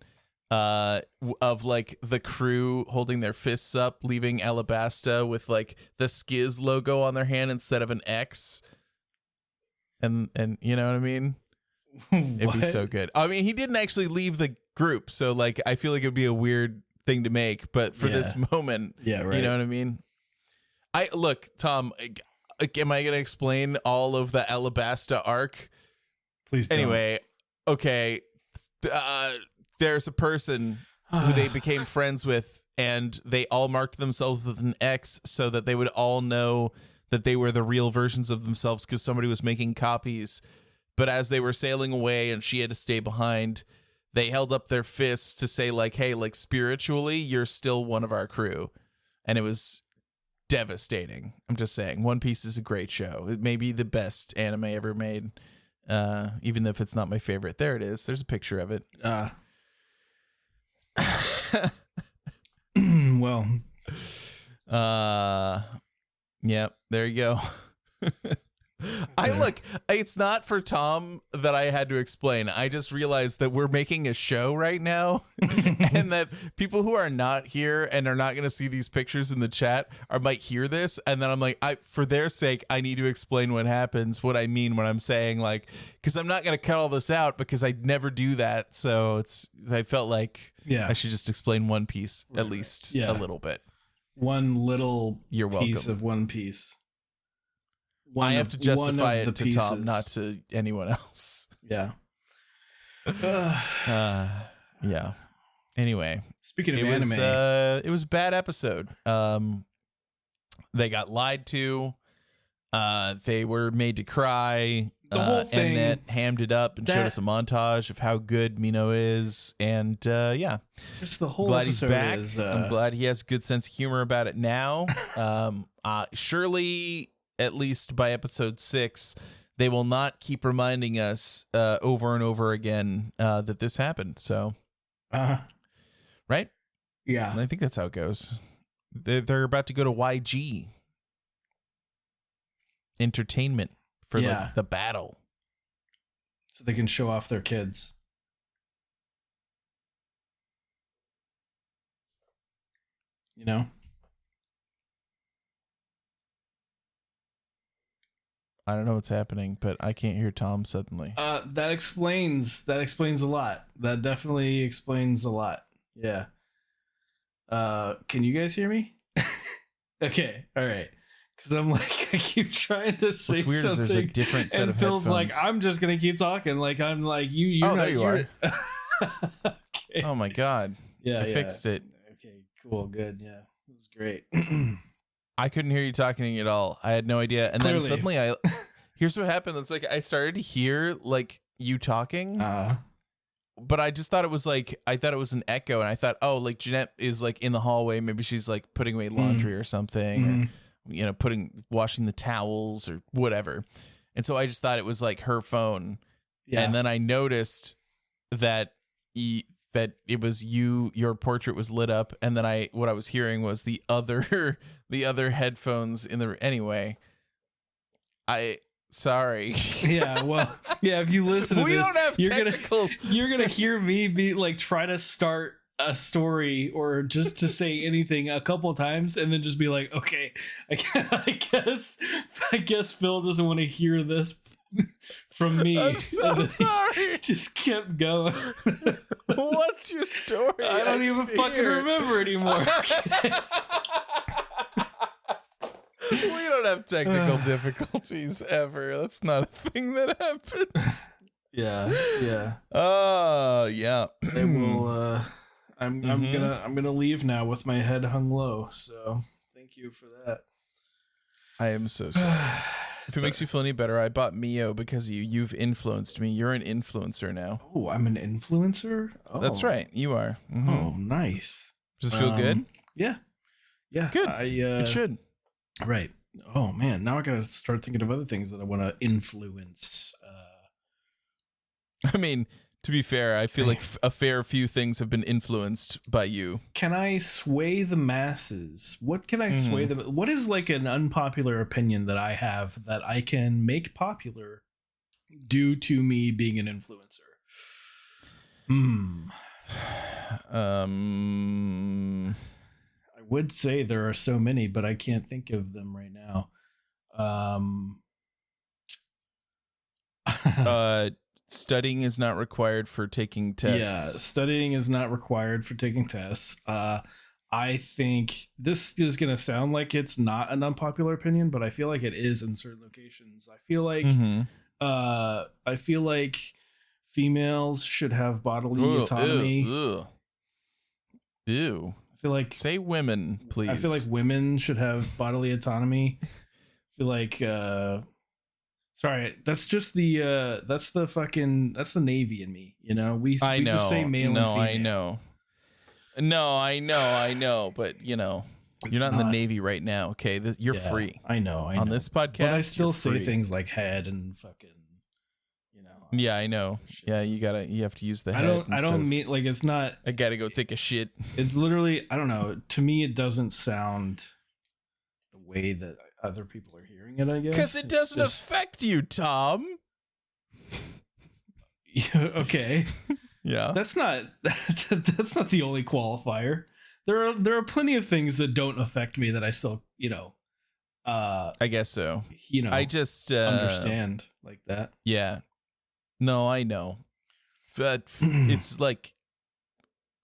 of like the crew holding their fists up, leaving Alabasta with like the Skiz logo on their hand instead of an X, and you know what I mean? It'd be so good. I mean, he didn't actually leave the group, so like I feel like it'd be a weird thing to make, but for this moment, you know what I mean? Look, Tom, am I gonna explain all of the Alabasta arc? Please don't. Anyway, okay, there's a person who they became friends with, and they all marked themselves with an X so that they would all know that they were the real versions of themselves because somebody was making copies. But as they were sailing away and she had to stay behind, they held up their fists to say like, hey, like spiritually, you're still one of our crew. And it was devastating. I'm just saying, One Piece is a great show. It may be the best anime ever made, even if it's not my favorite. There it is. There's a picture of it. Well, yeah, there you go. Look, it's not for Tom that I had to explain. I just realized that we're making a show right now and that people who are not here and are not going to see these pictures in the chat might hear this. And then I'm like, for their sake, I need to explain what happens, what I mean when I'm saying like, because I'm not going to cut all this out because I never do that. So I felt like I should just explain One Piece at least a little bit. One little You're welcome. Piece of One Piece. I have to justify it to Tom, not to anyone else. Yeah. Yeah. Anyway, speaking of anime, it was a bad episode. They got lied to. They were made to cry. The whole thing. Mnet hammed it up and showed us a montage of how good Mino is, and just the whole glad episode he's back. is. I'm glad he has a good sense of humor about it now. Surely, at least by episode 6, they will not keep reminding us over and over again that this happened. So, right? Yeah, and I think that's how it goes. They're about to go to YG Entertainment for like the battle, so they can show off their kids. You know. I don't know what's happening, but I can't hear Tom suddenly. That explains a lot. That definitely explains a lot. Yeah. Can you guys hear me? Okay. All right. because I'm like, I keep trying to say What's weird something. Is there's a different set and of Phil's headphones. like, I'm just gonna keep talking. Like I'm like you. Oh, there you are. Okay. Oh my god. Yeah, I fixed it. Okay, cool, good. Yeah, it was great. I couldn't hear you talking at all. I had no idea. And Clearly. then suddenly here's what happened. It's like I started to hear like you talking. But I just thought it was like, I thought it was an echo, and I thought, oh, like Jeanette is like in the hallway. Maybe she's like putting away laundry or something, or, you know, washing the towels or whatever. And so I just thought it was like her phone. Yeah. And then I noticed that that it was you, your portrait was lit up. And then what I was hearing was the other headphones in the, anyway, sorry. Yeah, well, yeah, if you listen to we this, don't have you're gonna hear me be like try to start a story or just to say anything a couple of times and then just be like, okay, I guess Phil doesn't want to hear this from me. I'm so sorry. Just kept going. What's your story? I don't even fucking remember anymore. We don't have technical difficulties ever. That's not a thing that happens. Yeah. Oh, yeah. I will. I'm gonna leave now with my head hung low. So thank you for that. I am so sorry. If it makes you feel any better, I bought Mio because you've influenced me. You're an influencer now. Oh, I'm an influencer? Oh. That's right. You are. Mm-hmm. Oh, nice. Does this feel good? Yeah. Good. It should. Right. Oh man, now I gotta start thinking of other things that I want to influence. I mean, to be fair, I feel like a fair few things have been influenced by you. Can I sway the masses? What can I sway them? What is like an unpopular opinion that I have that I can make popular due to me being an influencer? I would say there are so many, but I can't think of them right now. Studying is not required for taking tests. Yeah, studying is not required for taking tests. I think this is going to sound like it's not an unpopular opinion, but I feel like it is in certain locations. I feel like females should have bodily autonomy. Ew. I feel like say women, please. I feel like women should have bodily autonomy. I feel like sorry, that's just the that's the Navy in me, you know. We just say male and female. I know, but you know, you're not in the Navy right now, okay? You're free. I know. On this podcast, but I still say things like head and fucking, you know. Yeah, I know. Yeah, you have to use the head. I don't mean like it's not. I gotta go take a shit. It's literally, I don't know. To me, it doesn't sound the way that other people are hearing it. I guess because it doesn't affect you, Tom. Okay. Yeah, that's not the only qualifier. There are plenty of things that don't affect me that I still, you know. I guess so. You know, I just understand like that. Yeah. No, I know. But it's like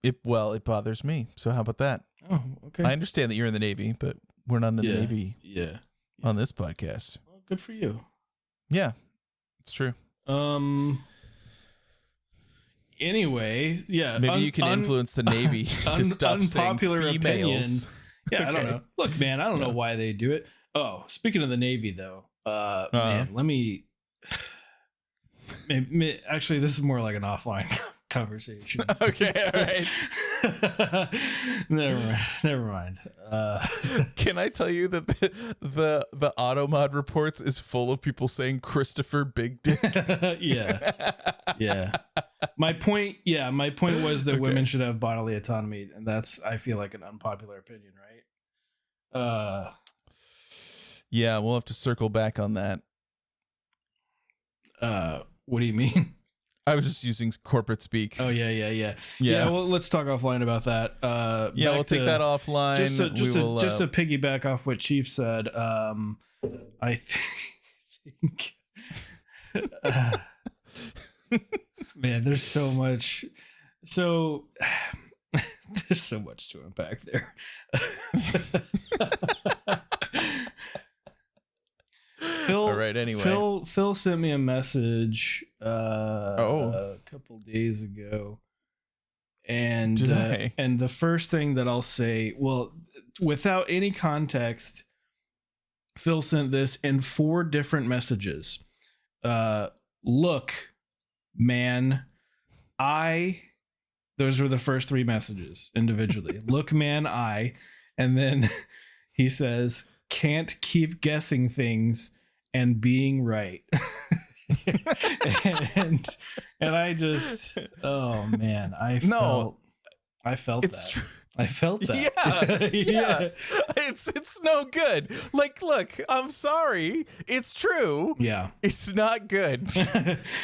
it bothers me. So how about that? Oh, okay. I understand that you're in the Navy, but we're not in the Navy. Yeah. On this podcast. Well, good for you. Yeah. It's true. Anyway, yeah. Maybe you can influence the Navy to stop saying females. Opinion. Yeah, okay. I don't know. Look, man, I don't know why they do it. Oh, speaking of the Navy, though, man, let me. Actually, this is more like an offline conversation. Okay, all right. Never mind. Can I tell you that the Automod reports is full of people saying Christopher Big Dick? Yeah. My point was that women should have bodily autonomy, and that's, I feel like, an unpopular opinion, right? Yeah, we'll have to circle back on that. What do you mean? I was just using corporate speak. Oh yeah. Well, let's talk offline about that. We'll take that offline. Just to piggyback off what Chief said. I think. Man, there's so much. There's so much to unpack there. it anyway. Phil sent me a message a couple days ago, and and the first thing that I'll say, well, without any context, Phil sent this in 4 different messages. Look, man, those were the first 3 messages individually. Look, man, and then he says, can't keep guessing things and being right. and I just, oh man, I felt it's that. True. I felt that. Yeah. It's no good. Like, look, I'm sorry. It's true. Yeah. It's not good.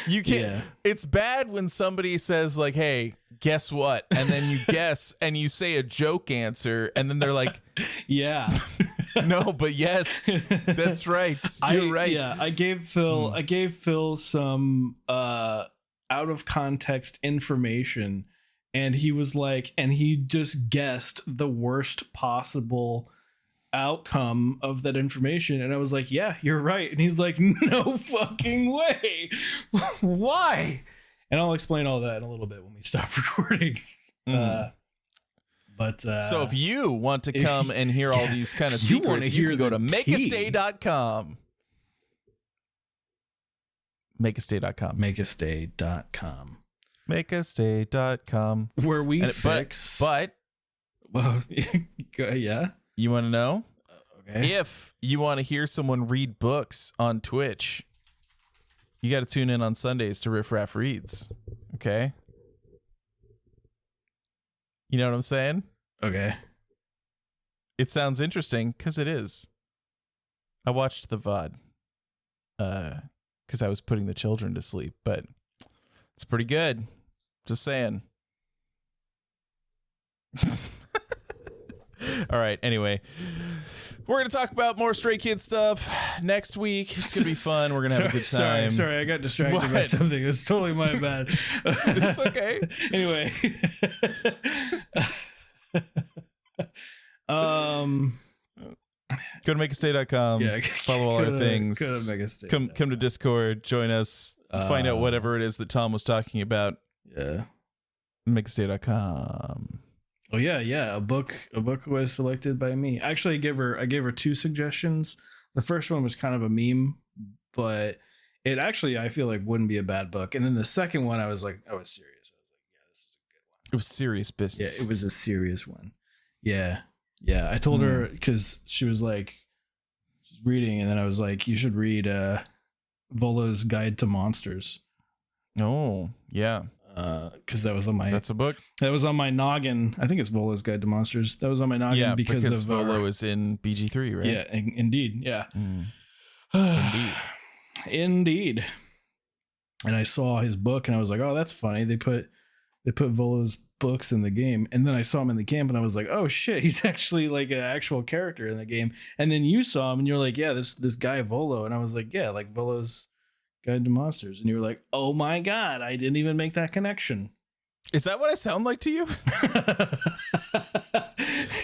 You can't. Yeah. It's bad when somebody says like, hey, guess what? And then you guess and you say a joke answer and then they're like, yeah. No, but yes, that's right. You're right. Yeah. I gave Phil some out of context information. And he was like, and he just guessed the worst possible outcome of that information. And I was like, yeah, you're right. And he's like, no fucking way. Why? And I'll explain all that in a little bit when we stop recording. So if you want to come and hear all these kind of secrets, you can go to makeastay.com. Makeastay.com. Makeastay.com. Makeastay.com, where we fix. But well, yeah. You want to know? Okay. If you want to hear someone read books on Twitch, you got to tune in on Sundays to Riff Raff Reads. Okay. You know what I'm saying? Okay. It sounds interesting because it is. I watched the VOD because I was putting the children to sleep, but it's pretty good. Just saying. All right. Anyway, we're going to talk about more Stray Kids stuff next week. It's going to be fun. We're going to have a good time. Sorry. I got distracted by something. It's totally my bad. It's okay. Anyway. Go to makeastay.com. Yeah, follow all our things. Come to Discord. Join us. Find out whatever it is that Tom was talking about. Yeah. Makeastay.com. Oh yeah. A book was selected by me. Actually, I gave her 2 suggestions. The first one was kind of a meme, but it actually I feel like wouldn't be a bad book. And then the second one, I was serious. I was like, yeah, this is a good one. It was serious business. Yeah, it was a serious one. Yeah. I told her because she was like, she's reading, and then I was like, you should read Volo's Guide to Monsters. Oh yeah. Because that was on my. That's a book. That was on my noggin. I think it's Volo's Guide to Monsters. That was on my noggin. Yeah, because of Volo is in BG3, right? Yeah, indeed. Yeah. Indeed. And I saw his book, and I was like, "Oh, that's funny." They put Volo's books in the game, and then I saw him in the camp, and I was like, "Oh shit, he's actually like an actual character in the game." And then you saw him, and you're like, "Yeah, this guy Volo," and I was like, "Yeah, like Volo's Guide to Monsters," and you were like, "Oh my god, I didn't even make that connection." Is that what I sound like to you?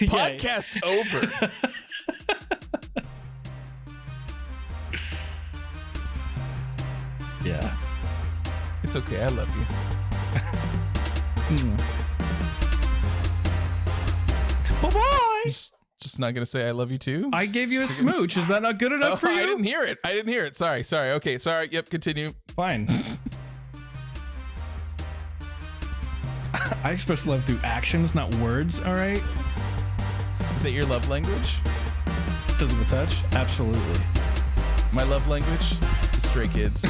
Podcast over. Yeah. It's okay. I love you. Bye-bye. Just not gonna say I love you too. I gave you a smooch. Is that not good enough for you? I didn't hear it. Sorry. Okay. Sorry. Yep. Continue. Fine. I express love through actions, not words. All right. Is that your love language? Physical touch. Absolutely. My love language is Stray Kids.